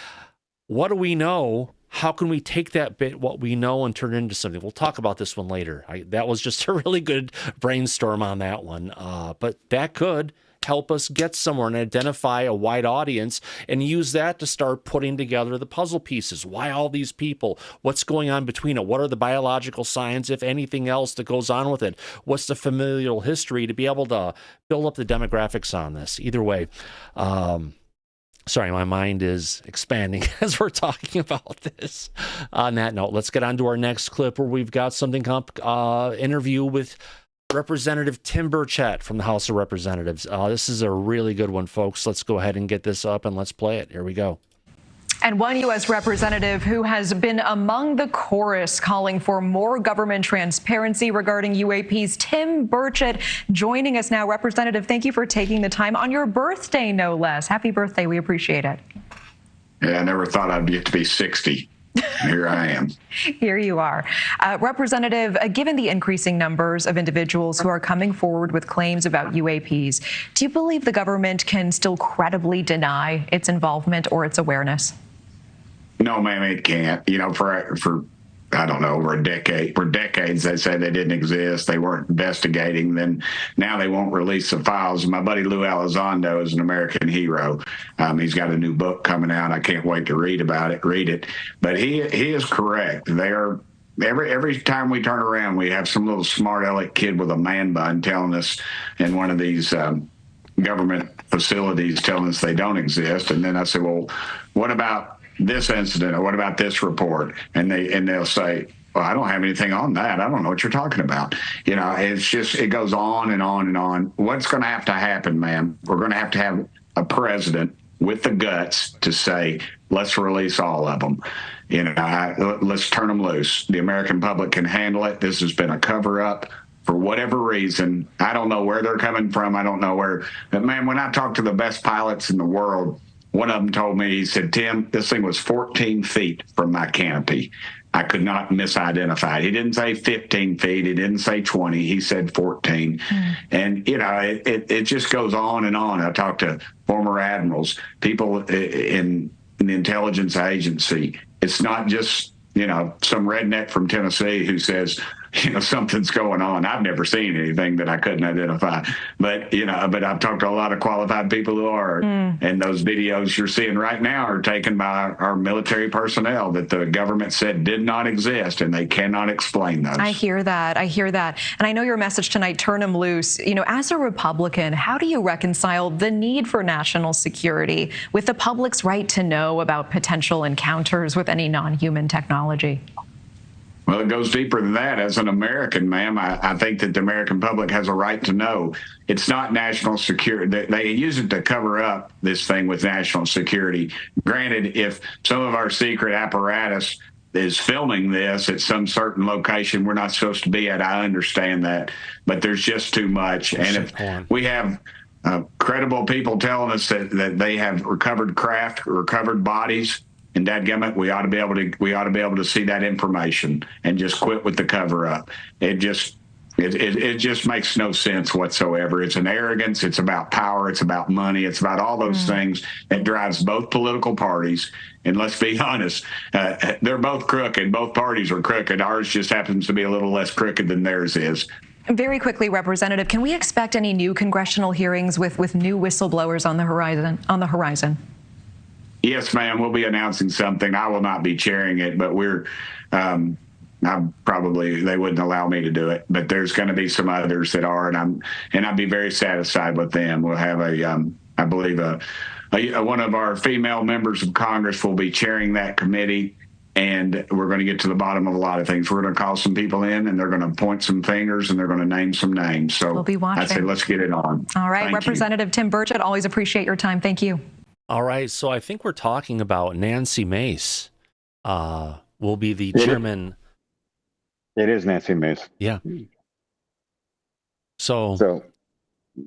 what do we know? How can we take that bit, what we know, and turn it into something? We'll talk about this one later. That was just a really good brainstorm on that one. But that could help us get somewhere and identify a wide audience and use that to start putting together the puzzle pieces. Why all these people? What's going on between it? What are the biological signs, if anything else, that goes on with it? What's the familial history to be able to build up the demographics on this? Either way, sorry, my mind is expanding as we're talking about this. On that note, let's get on to our next clip where we've got something interview with Representative Tim Burchett from the House of Representatives. This is a really good one, folks. Let's go ahead and get this up and let's play it. Here we go. And one U.S. representative who has been among the chorus calling for more government transparency regarding UAPs, Tim Burchett, joining us now. Representative, thank you for taking the time on your birthday, no less. Happy birthday. We appreciate it. Yeah, I never thought I'd get to be 60. Here I am. Here you are. Representative, given the increasing numbers of individuals who are coming forward with claims about UAPs, do you believe the government can still credibly deny its involvement or its awareness? No, ma'am, it can't. For I don't know, over a decade. For decades, they said they didn't exist. They weren't investigating. Then now they won't release the files. My buddy Lue Elizondo is an American hero. He's got a new book coming out. I can't wait to read it. But he is correct. They are every time we turn around, we have some little smart aleck kid with a man bun telling us in one of these government facilities telling us they don't exist. And then I say, well, what about this incident, or what about this report? And they'll say, well, I don't have anything on that. I don't know what you're talking about. It's just, it goes on and on and on. What's going to have to happen, ma'am? We're going to have a president with the guts to say, let's release all of them. Let's turn them loose. The American public can handle it. This has been a cover-up for whatever reason. I don't know where they're coming from. I don't know where. But, man, when I talk to the best pilots in the world, one of them told me, he said, Tim, this thing was 14 feet from my canopy. I could not misidentify it. He didn't say 15 feet. He didn't say 20. He said 14. And, it just goes on and on. I talked to former admirals, people in the intelligence agency. It's not just, some redneck from Tennessee who says, something's going on. I've never seen anything that I couldn't identify. But I've talked to a lot of qualified people who are. And those videos you're seeing right now are taken by our military personnel that the government said did not exist, and they cannot explain those. I hear that. And I know your message tonight, turn them loose. As a Republican, how do you reconcile the need for national security with the public's right to know about potential encounters with any non-human technology? Well, it goes deeper than that. As an American, ma'am, I think that the American public has a right to know. It's not national security. They use it to cover up this thing with national security. Granted, if some of our secret apparatus is filming this at some certain location we're not supposed to be at, I understand that. But there's just too much. And if we have credible people telling us that they have recovered craft, recovered bodies, and dadgummit, we ought to be able to see that information and just quit with the cover up. It just makes no sense whatsoever. It's an arrogance. It's about power. It's about money. It's about all those things that drives both political parties. And let's be honest, they're both crooked. Both parties are crooked. Ours just happens to be a little less crooked than theirs is. Very quickly, Representative, can we expect any new congressional hearings with new whistleblowers on the horizon? Yes, ma'am. We'll be announcing something. I will not be chairing it, but they wouldn't allow me to do it. But there's going to be some others that are, and I'd be very satisfied with them. We'll have I believe one of our female members of Congress will be chairing that committee, and we're going to get to the bottom of a lot of things. We're going to call some people in, and they're going to point some fingers, and they're going to name some names. So we'll be watching. I say, let's get it on. All right, Thank Representative Tim Burchett, always appreciate your time. Thank you. All right, so I think we're talking about Nancy Mace will be the chairman. It is Nancy Mace. Yeah. So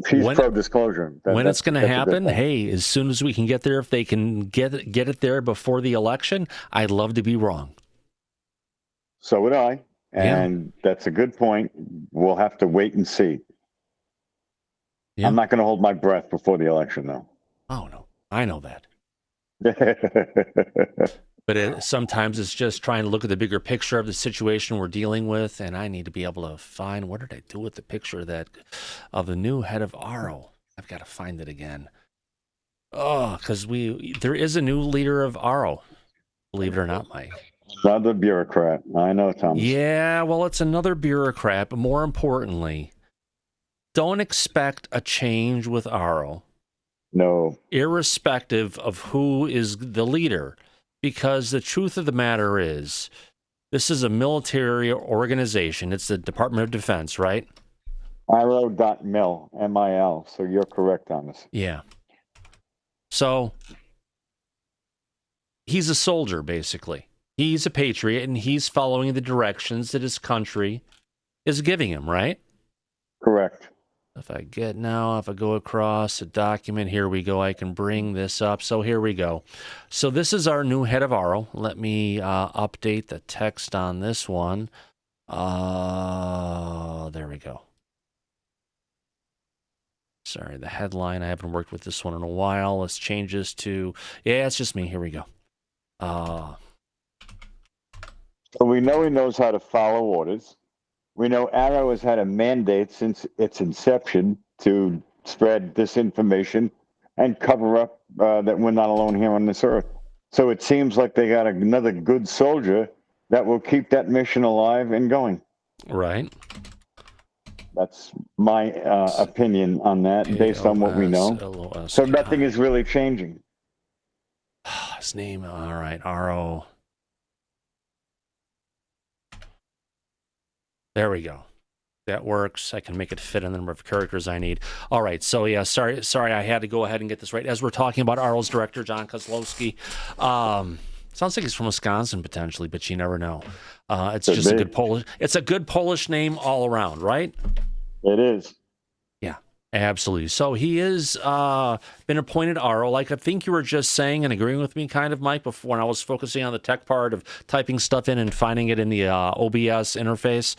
she's pro-disclosure. When it's going to happen, hey, as soon as we can get there, if they can get it there before the election, I'd love to be wrong. So would I, and that's a good point. We'll have to wait and see. Yeah. I'm not going to hold my breath before the election, though. Oh, no. I know that. But sometimes it's just trying to look at the bigger picture of the situation we're dealing with, and I need to be able to find, what did I do with the picture of the new head of AARO? I've got to find it again. Oh, because there is a new leader of AARO, believe it or not, Mike. Another bureaucrat. I know, Thomas. Yeah, well, it's another bureaucrat, but more importantly, don't expect a change with AARO. No. Irrespective of who is the leader, because the truth of the matter is, this is a military organization. It's the Department of Defense, right? AARO.mil, M-I-L. So you're correct, Thomas. Yeah. So he's a soldier, basically. He's a patriot, and he's following the directions that his country is giving him, right? Correct. If I go across a document, here we go. I can bring this up. So here we go. So this is our new head of AARO. Let me update the text on this one. There we go. Sorry, the headline. I haven't worked with this one in a while. Let's change this to, it's just me. Here we go. So we know he knows how to follow orders. We know AARO has had a mandate since its inception to spread disinformation and cover up that we're not alone here on this earth. So it seems like they got another good soldier that will keep that mission alive and going. Right. That's my opinion on that, based on what we know. So nothing is really changing. His name, all right, AARO. There we go. That works. I can make it fit in the number of characters I need. All right. So yeah, sorry, I had to go ahead and get this right. As we're talking about AARO's director, John Kozlowski. Sounds like he's from Wisconsin potentially, but you never know. It's just a good Polish. It's a good Polish name all around, right? It is. Yeah, absolutely. So he is been appointed AARO, like I think you were just saying and agreeing with me, kind of, Mike, before when I was focusing on the tech part of typing stuff in and finding it in the OBS interface.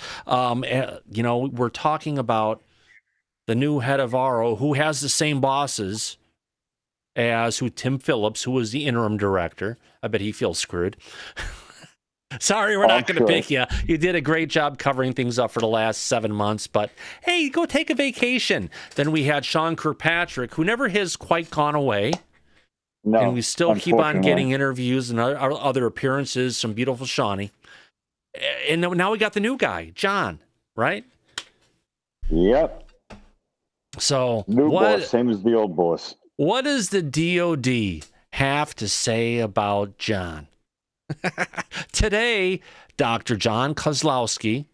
You know, we're talking about the new head of AARO, who has the same bosses as Tim Phillips, who was the interim director. I bet he feels screwed. Sorry, we're not going to pick you. You did a great job covering things up for the last 7 months, but hey, go take a vacation. Then we had Sean Kirkpatrick, who never has quite gone away. No, and we still keep on getting interviews and other appearances from beautiful Shawnee. And now we got the new guy, John, right? Yep. So new boss, same as the old boss. What does the DOD have to say about John? Today, Dr. John Kozlowski,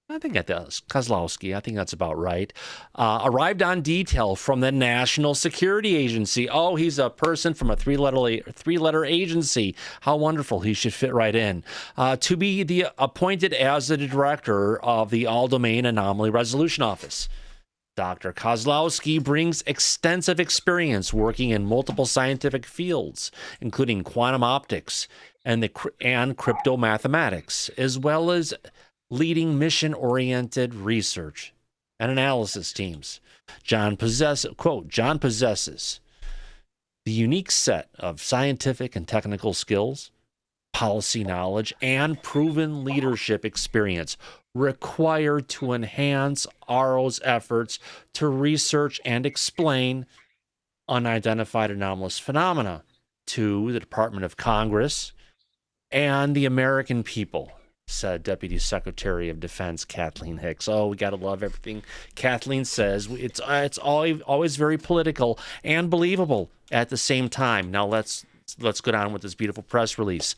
I think that's about right, arrived on detail from the National Security Agency. Oh, he's a person from a three-letter agency. How wonderful. He should fit right in. To be appointed as the director of the All-Domain Anomaly Resolution Office. Dr. Kozlowski brings extensive experience working in multiple scientific fields, including quantum optics and crypto mathematics, as well as leading mission-oriented research and analysis teams. John possesses the unique set of scientific and technical skills, policy knowledge, and proven leadership experience required to enhance AARO's efforts to research and explain unidentified anomalous phenomena to the Department of Congress and the American people, said Deputy Secretary of Defense Kathleen Hicks. Oh, we got to love everything Kathleen says. It's always very political and believable at the same time. Now let's get on with this beautiful press release.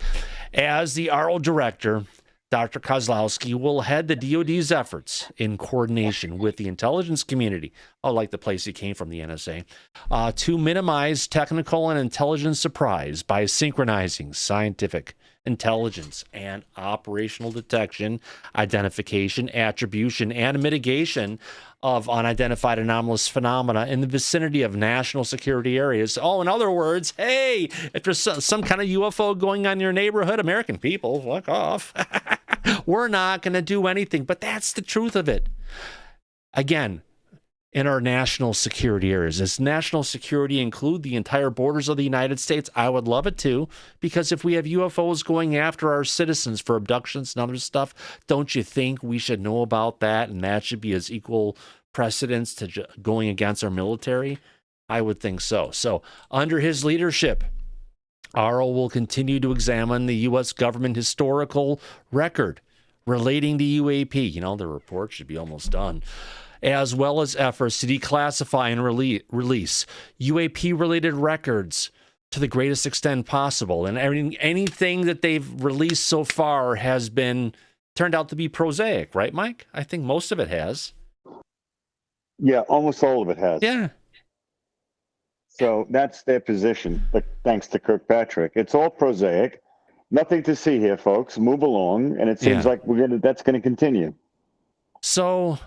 As the AARO director, Dr. Kozlowski will head the DoD's efforts in coordination with the intelligence community, like the place he came from, the NSA, to minimize technical and intelligence surprise by synchronizing scientific intelligence and operational detection, identification, attribution, and mitigation of unidentified anomalous phenomena in the vicinity of national security areas. Oh, in other words, hey, if there's some kind of UFO going on in your neighborhood, American people, fuck off. We're not going to do anything, but that's the truth of it. Again, in our national security areas. Does national security include the entire borders of the United States? I would love it to, because if we have UFOs going after our citizens for abductions and other stuff, don't you think we should know about that, and that should be as equal precedence to going against our military? I would think so. So under his leadership, AARO will continue to examine the U.S. government historical record relating to UAP. You know, the report should be almost done, as well as efforts to declassify and release UAP-related records to the greatest extent possible. And anything that they've released so far has been turned out to be prosaic, right, Mike? I think most of it has. Yeah, almost all of it has. Yeah. So that's their position, but thanks to Kirkpatrick. It's all prosaic. Nothing to see here, folks. Move along, and it seems like that's going to continue. So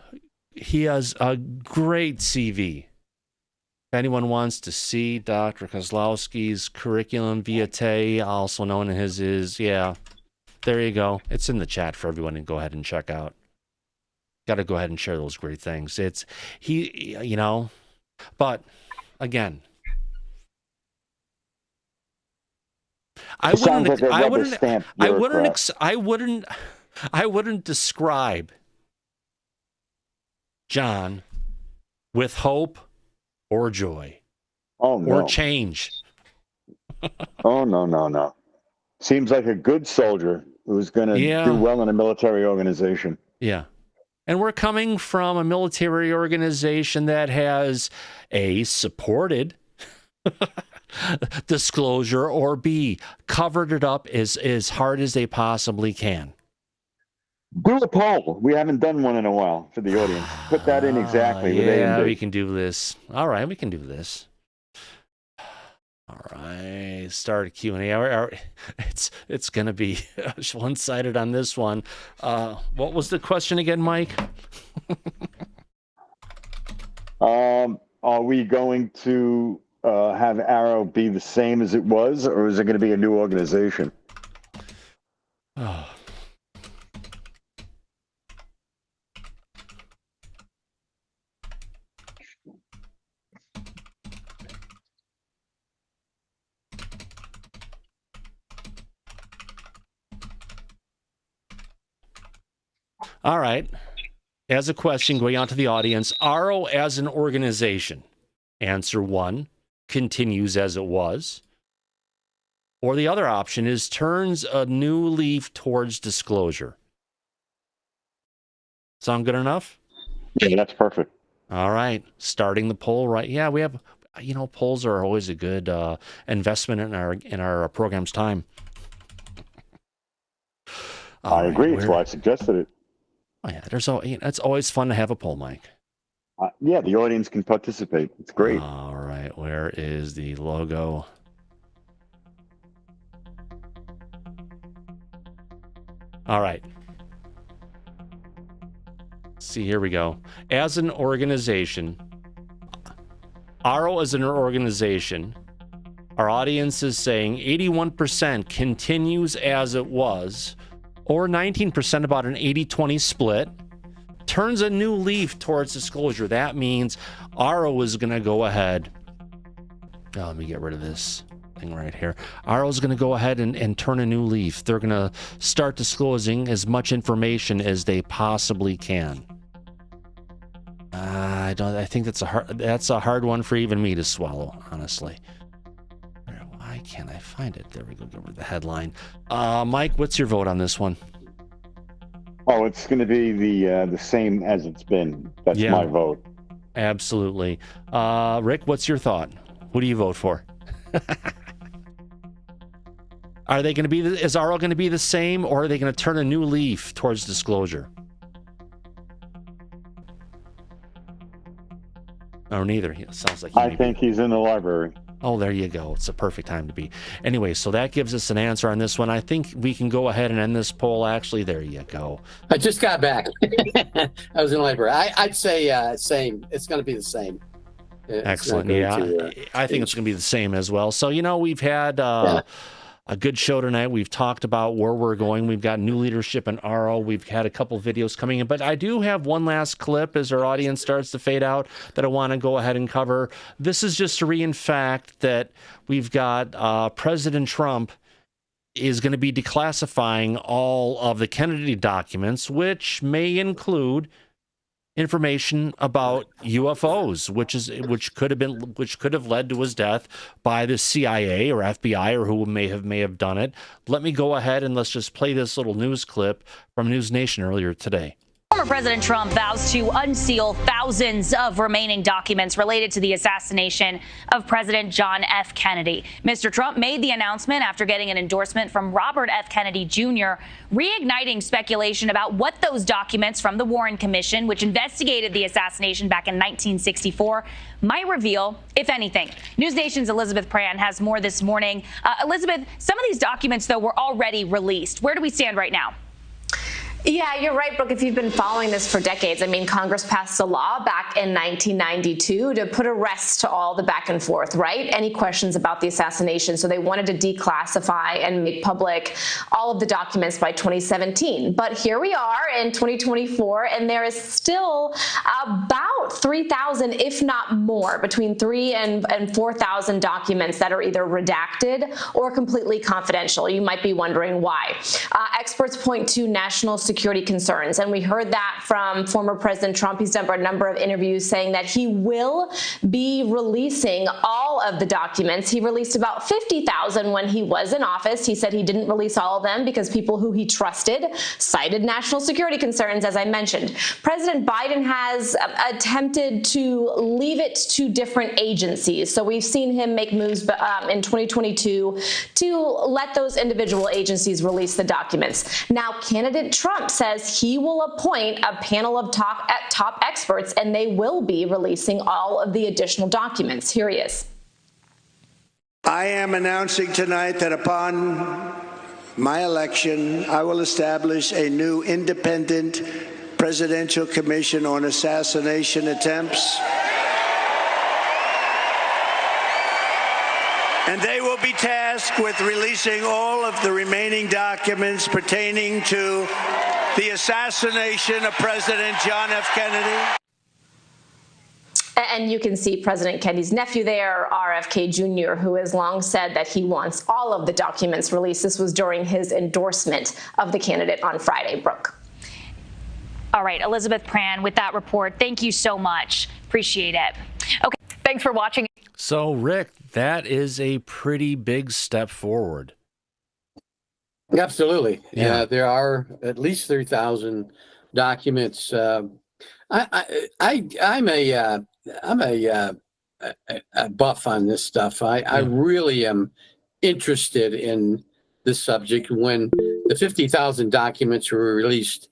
he has a great CV. If anyone wants to see Dr. Kozlowski's curriculum vitae, also known as his, there you go. It's in the chat for everyone to go ahead and check out. Got to go ahead and share those great things. But again, I wouldn't describe John with hope or joy or change. Oh, no. Seems like a good soldier who's going to do well in a military organization. Yeah. And we're coming from a military organization that has A, supported disclosure, or B, covered it up as hard as they possibly can. Do a poll. We haven't done one in a while for the audience. Put that in exactly. With Yeah, A&B. we can do this. All right, we can do this. All right, start a Q&A. It's going to be one-sided on this one. What was the question again, Mike? Are we going to have AARO be the same as it was, or is it going to be a new organization? Oh. All right. As a question going on to the audience, AARO as an organization, answer 1, continues as it was. Or the other option is turns a new leaf towards disclosure. Sound good enough? Yeah, that's perfect. All right. Starting the poll right. Yeah, we have, polls are always a good investment in our program's time. I agree. That's why I suggested it. Oh, yeah, it's always fun to have a poll, Mike. Yeah, the audience can participate. It's great. All right, where is the logo? All right. See, here we go. As an organization, AARO as an organization, our audience is saying 81% continues as it was, or 19%, about an 80-20 split, turns a new leaf towards disclosure. That means AARO is going to go ahead. Oh, let me get rid of this thing right here. AARO is going to go ahead and turn a new leaf. They're going to start disclosing as much information as they possibly can. I think that's a hard one for even me to swallow, honestly. Why can't I find it? There we go. Go over the headline. Mike, what's your vote on this one? Oh, it's going to be the same as it's been. That's my vote. Absolutely. Rick, what's your thought? Who do you vote for? Are they going to be? Is AARO going to be the same, or are they going to turn a new leaf towards disclosure? Or neither. It sounds like I think he's in the library. Oh, there you go. It's a perfect time to be. Anyway, so that gives us an answer on this one. I think we can go ahead and end this poll. Actually, there you go. I just got back. I was in the library. I'd say same. It's going to be the same. Excellent. Yeah, I think it's going to be the same as well. So, we've had a good show tonight. We've talked about where we're going. We've got new leadership in AARO. We've had a couple videos coming in, but I do have one last clip as our audience starts to fade out that I want to go ahead and cover. This is just to reinfact that we've got President Trump is going to be declassifying all of the Kennedy documents, which may include information about UFOs, which could have led to his death by the CIA or FBI or who may have done it. Let me go ahead and let's just play this little news clip from News Nation earlier today. Former President Trump vows to unseal thousands of remaining documents related to the assassination of President John F. Kennedy. Mr. Trump made the announcement after getting an endorsement from Robert F. Kennedy Jr., reigniting speculation about what those documents from the Warren Commission, which investigated the assassination back in 1964, might reveal, if anything. News Nation's Elizabeth Pran has more this morning. Elizabeth, some of these documents, though, were already released. Where do we stand right now? Yeah, you're right, Brooke. If you've been following this for decades, Congress passed a law back in 1992 to put a rest to all the back and forth, right? Any questions about the assassination. So they wanted to declassify and make public all of the documents by 2017. But here we are in 2024, and there is still about 3,000, if not more, between 3,000 and 4,000 documents that are either redacted or completely confidential. You might be wondering why. Experts point to national security concerns. And we heard that from former President Trump. He's done a number of interviews saying that he will be releasing all of the documents. He released about 50,000 when he was in office. He said he didn't release all of them because people who he trusted cited national security concerns, as I mentioned. President Biden has attempted to leave it to different agencies. So we've seen him make moves in 2022 to let those individual agencies release the documents. Now, candidate Trump Trump says he will appoint a panel of top experts, and they will be releasing all of the additional documents. Here he is. I am announcing tonight that upon my election, I will establish a new independent presidential commission on assassination attempts. And they will be tasked with releasing all of the remaining documents pertaining to the assassination of President John F. Kennedy. And you can see President Kennedy's nephew there, RFK Jr., who has long said that he wants all of the documents released. This was during his endorsement of the candidate on Friday. Brooke. All right, Elizabeth Pran with that report. Thank you so much. Appreciate it. Okay, thanks for watching. So, Rick, that is a pretty big step forward. Absolutely. Yeah. There are at least 3,000 documents. I'm a buff on this stuff. I really am interested in this subject. When the 50,000 documents were released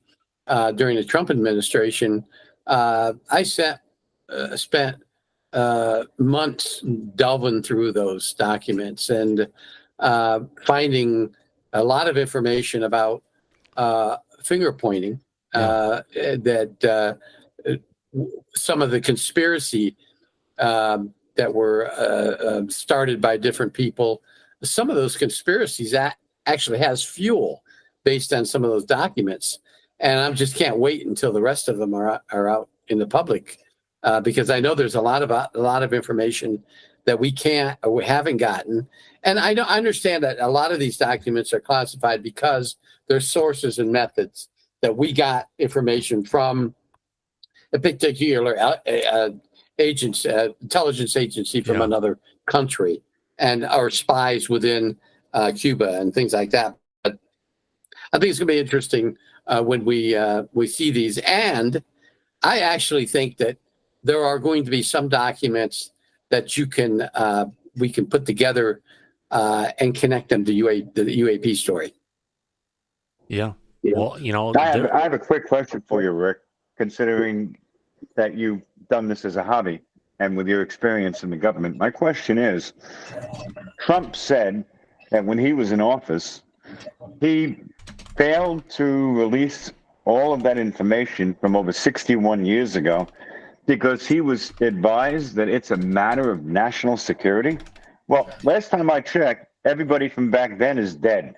during the Trump administration, I spent months delving through those documents and finding a lot of information about finger pointing, that some of the conspiracy that were started by different people, some of those conspiracies actually has fuel based on some of those documents. And I just can't wait until the rest of them are out in the public, because I know there's a lot of information that we can't or we haven't gotten. And I understand that a lot of these documents are classified because there's sources and methods that we got information from a particular intelligence agency from another country, and our spies within Cuba and things like that. But I think it's going to be interesting when we see these. And I actually think that there are going to be some documents that we can put together and connect them to the UAP story. Yeah. Well, I have a quick question for you, Rick, considering that you've done this as a hobby and with your experience in the government. My question is, Trump said that when he was in office, he failed to release all of that information from over 61 years ago because he was advised that it's a matter of national security. Well, last time I checked, everybody from back then is dead.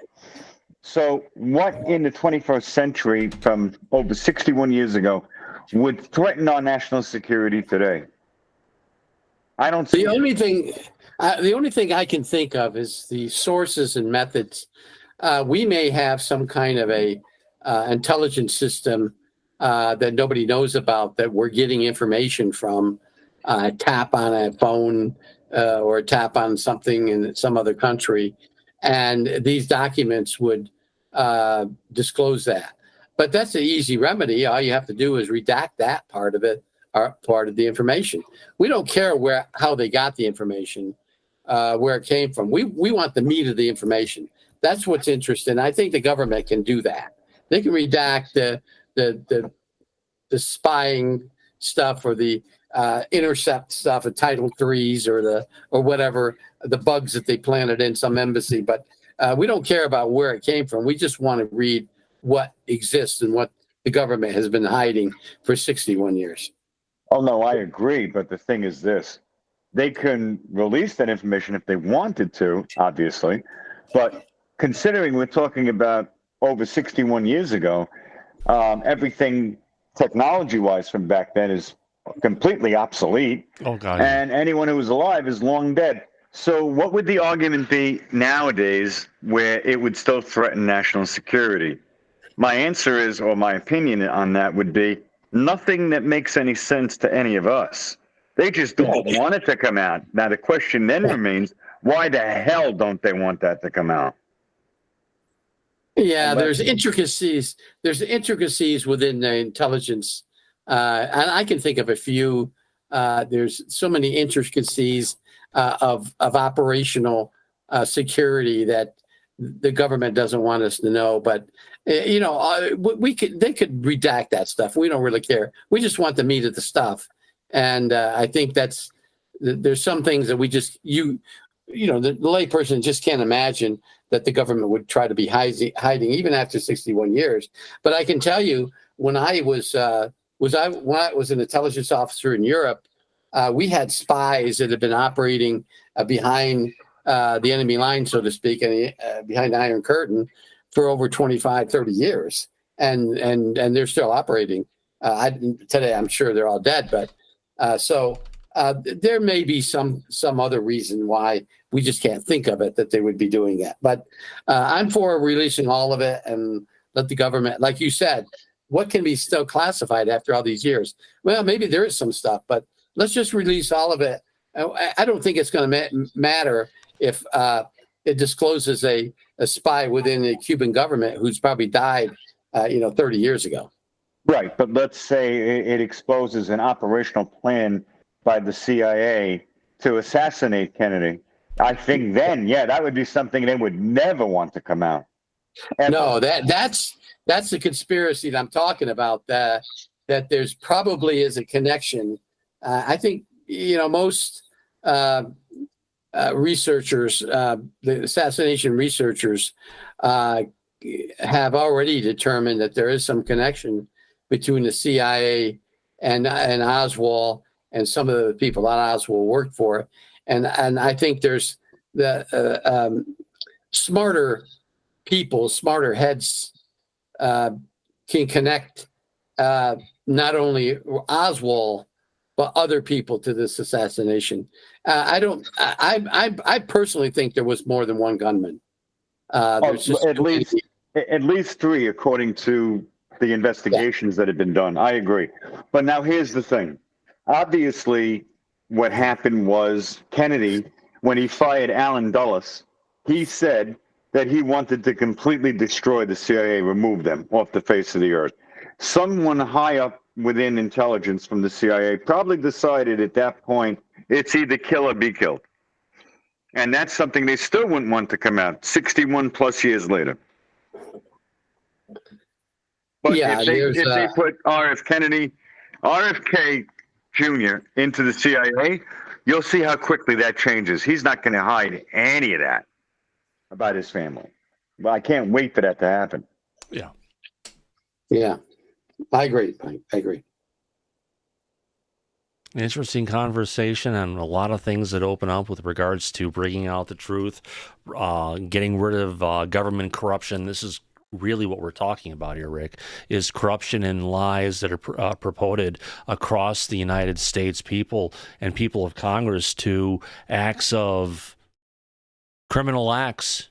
So what in the 21st century from over 61 years ago would threaten our national security today? I don't see the only thing I can think of is the sources and methods. We may have some kind of a intelligence system that nobody knows about that we're getting information from. Tap on a phone or tap on something in some other country, and these documents would disclose that. But that's an easy remedy. All you have to do is redact that part of it, or part of the information. We don't care how they got the information, where it came from. We want the meat of the information. That's what's interesting. I think the government can do that. They can redact the spying stuff or the intercept stuff of Title IIIs or whatever, the bugs that they planted in some embassy. But we don't care about where it came from. We just want to read what exists and what the government has been hiding for 61 years. Oh, no, I agree. But the thing is this. They can release that information if they wanted to, obviously. But considering we're talking about over 61 years ago, everything technology-wise from back then is completely obsolete. Oh, God. And anyone who was alive is long dead. So what would the argument be nowadays where it would still threaten national security? My answer is, or my opinion on that would be, nothing that makes any sense to any of us. They just don't want it to come out. Now, the question then remains, why the hell don't they want that to come out? Yeah, there's intricacies. There's intricacies within the intelligence. And I can think of a few. There's so many intricacies of operational security that the government doesn't want us to know. But You know, they could redact that stuff. We don't really care. We just want the meat of the stuff. And I think there's some things that we just, you know, the layperson just can't imagine that the government would try to be hiding even after 61 years. But I can tell you, when I was an intelligence officer in Europe, we had spies that had been operating behind the enemy line, so to speak, and behind the Iron Curtain for over 25, 30 years. And they're still operating. Today, I'm sure they're all dead. But so there may be some other reason why we just can't think of it that they would be doing that. But I'm for releasing all of it and let the government, like you said, what can be still classified after all these years? Well, maybe there is some stuff, but let's just release all of it. I don't think it's going to matter if it discloses a spy within the Cuban government who's probably died, 30 years ago. Right, but let's say it exposes an operational plan by the CIA to assassinate Kennedy. I think then, that would be something they would never want to come out. No, that's the conspiracy that I'm talking about. That there's probably is a connection. I think most researchers, the assassination researchers, have already determined that there is some connection between the CIA and Oswald and some of the people that Oswald worked for, and I think there's the smarter people, smarter heads can connect not only Oswald but other people to this assassination. I personally think there was more than one gunman. At least three, according to the investigations that have been done. I agree. But now here's the thing. Obviously, what happened was Kennedy, when he fired Allen Dulles, he said that he wanted to completely destroy the CIA, remove them off the face of the earth. Someone high up within intelligence from the CIA probably decided at that point it's either kill or be killed. And that's something they still wouldn't want to come out 61 plus years later. But if they put RFK Jr. into the CIA, you'll see how quickly that changes. He's not going to hide any of that about his family. But I can't wait for that to happen. Yeah. Yeah. I agree. I agree. Interesting conversation and a lot of things that open up with regards to bringing out the truth, getting rid of government corruption. This is really what we're talking about here, Rick, is corruption and lies that are purported across the United States people and people of Congress to acts of criminal acts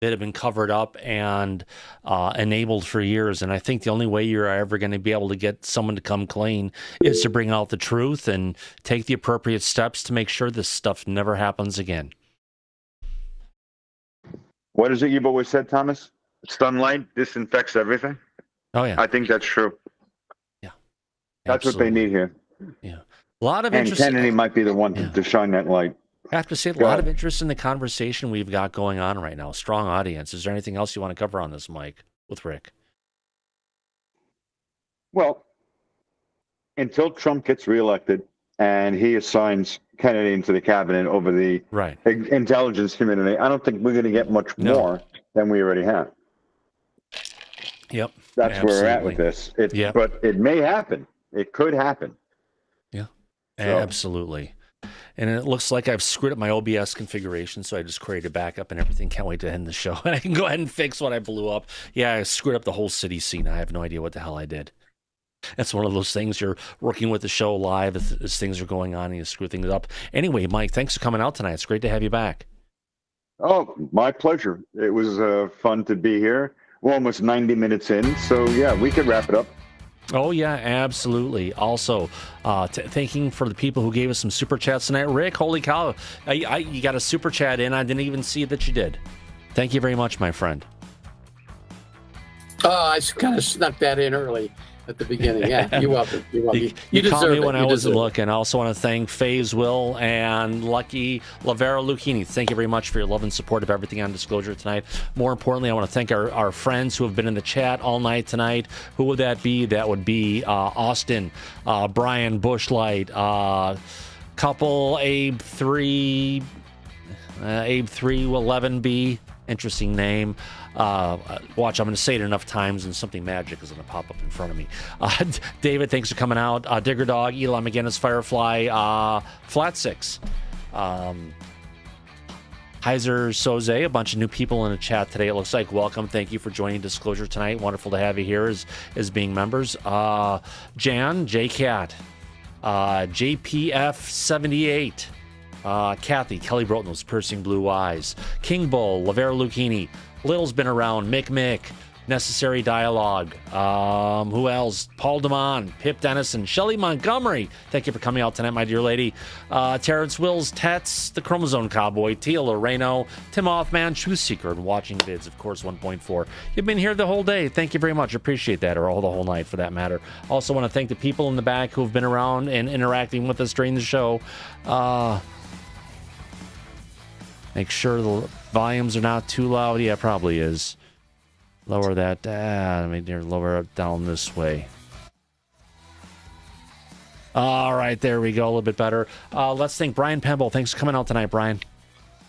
that have been covered up and enabled for years. And I think the only way you're ever going to be able to get someone to come clean is to bring out the truth and take the appropriate steps to make sure this stuff never happens again. What is it you've always said, Thomas? Sunlight disinfects everything? Oh, yeah. I think that's true. Yeah. That's absolutely. what they need here. Yeah. A lot of and interest. Kennedy might be the one to shine that light. I have to say, a lot of interest in the conversation we've got going on right now. Strong audience. Is there anything else you want to cover on this, Mike, with Rick? Well, until Trump gets reelected and he assigns Kennedy into the cabinet over the intelligence community, I don't think we're going to get much more than we already have. Yep. That's where we're at with this. But it may happen. It could happen. Yeah. So. Absolutely. And it looks like I've screwed up my OBS configuration, so I just created a backup and everything. Can't wait to end the show. And I can go ahead and fix what I blew up. Yeah, I screwed up the whole city scene. I have no idea what the hell I did. That's one of those things. You're working with the show live as things are going on and you screw things up. Anyway, Mike, thanks for coming out tonight. It's great to have you back. Oh, my pleasure. It was fun to be here. We're almost 90 minutes in, so yeah, we could wrap it up. Oh, yeah, absolutely. Also, thanking for the people who gave us some super chats tonight. Rick, holy cow, you got a super chat in. I didn't even see that you did. Thank you very much, my friend. Oh, I kind of snuck that in early. at the beginning. Yeah, you're welcome. You're welcome. You called me when I wasn't deserve it. looking. I also want to thank FaZe Will and Lucky Lavera Lucchini. Thank you very much for your love and support of everything on Disclosure tonight. More importantly, I want to thank our friends who have been in the chat all night tonight. Who would that be? That would be Austin, Brian Bushlight, couple Abe3 11B. Interesting name. Watch, I'm going to say it enough times and something magic is going to pop up in front of me. David, thanks for coming out. Digger Dog, Eli McGinnis, Firefly, Flat Six, Heiser Soze, a bunch of new people in the chat today. It looks like welcome. Thank you for joining Disclosure tonight. Wonderful to have you here as being members. Jan, JCat, JPF78. Kathy, Kelly Broughton, those piercing blue eyes. King Bull, Lavera Lucchini, Little's been around, Mick, Necessary Dialogue. Who else? Paul Damon, Pip Dennison, Shelly Montgomery. Thank you for coming out tonight, my dear lady. Terrence Wills, Tets, The Chromosome Cowboy, Tia Loreno, Tim Hoffman, Truth Seeker, and Watching Vids, of course, 1.4. You've been here the whole day. Thank you very much. Appreciate that, or the whole night for that matter. Also want to thank the people in the back who have been around and interacting with us during the show. Make sure the volumes are not too loud. Yeah, it probably is. Lower that. Lower it down this way. All right, there we go. A little bit better. Let's thank Brian Pemble. Thanks for coming out tonight, Brian.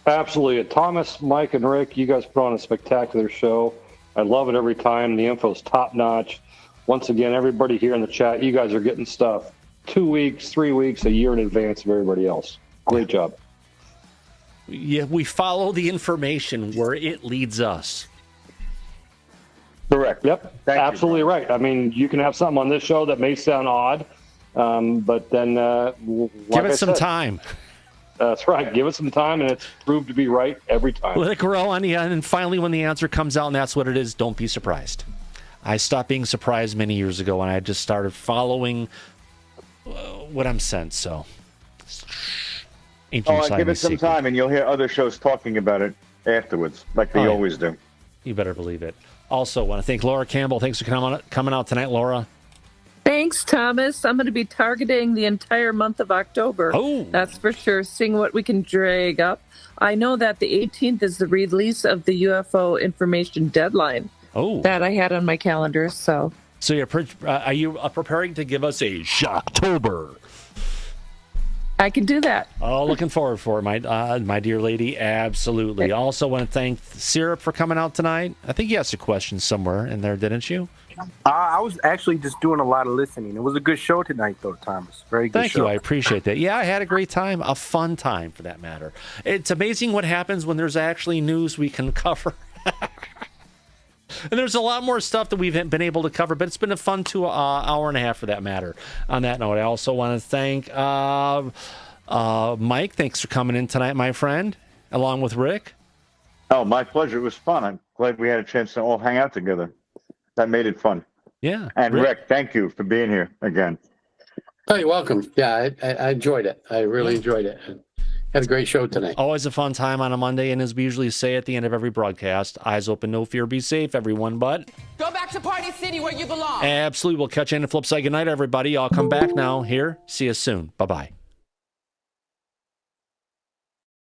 Absolutely. Thomas, Mike, and Rick, you guys put on a spectacular show. I love it every time. The info's top-notch. Once again, everybody here in the chat, you guys are getting stuff 2 weeks, 3 weeks, a year in advance of everybody else. Great job. Yeah, we follow the information where it leads us. Correct. Yep. Absolutely right. I mean, you can have something on this show that may sound odd, but then give it some time. That's right. Give it some time, and it's proved to be right every time. Let it grow on you, and then finally, when the answer comes out, and that's what it is, don't be surprised. I stopped being surprised many years ago, and I just started following what I'm sent. So. Give it some time, and you'll hear other shows talking about it afterwards, like they always do. You better believe it. Also, want to thank Laura Campbell. Thanks for coming out tonight, Laura. Thanks, Thomas. I'm going to be targeting the entire month of October. Oh, that's for sure. Seeing what we can drag up. I know that the 18th is the release of the UFO information deadline. Oh, that I had on my calendar. So are you preparing to give us a Shocktober? I can do that. Oh, looking forward for it, my dear lady. Absolutely. Also want to thank Syrup for coming out tonight. I think you asked a question somewhere in there, didn't you? I was actually just doing a lot of listening. It was a good show tonight, though, Thomas. Very good Thank you. I appreciate that. Yeah, I had a great time, a fun time for that matter. It's amazing what happens when there's actually news we can cover. And there's a lot more stuff that we've been able to cover, but it's been a fun hour and a half for that matter. On that note, I also want to thank Mike. Thanks for coming in tonight, my friend, along with Rick. Oh, my pleasure. It was fun. I'm glad we had a chance to all hang out together. That made it fun. Yeah. And Rick, thank you for being here again. Oh, you're welcome. Yeah, I enjoyed it. I really enjoyed it. Had a great show tonight. Always a fun time on a Monday, and as we usually say at the end of every broadcast, eyes open, no fear, be safe, everyone, but go back to Party City where you belong. Absolutely. We'll catch you on the flip side. Good night, everybody. I'll come back now here. See you soon. Bye-bye.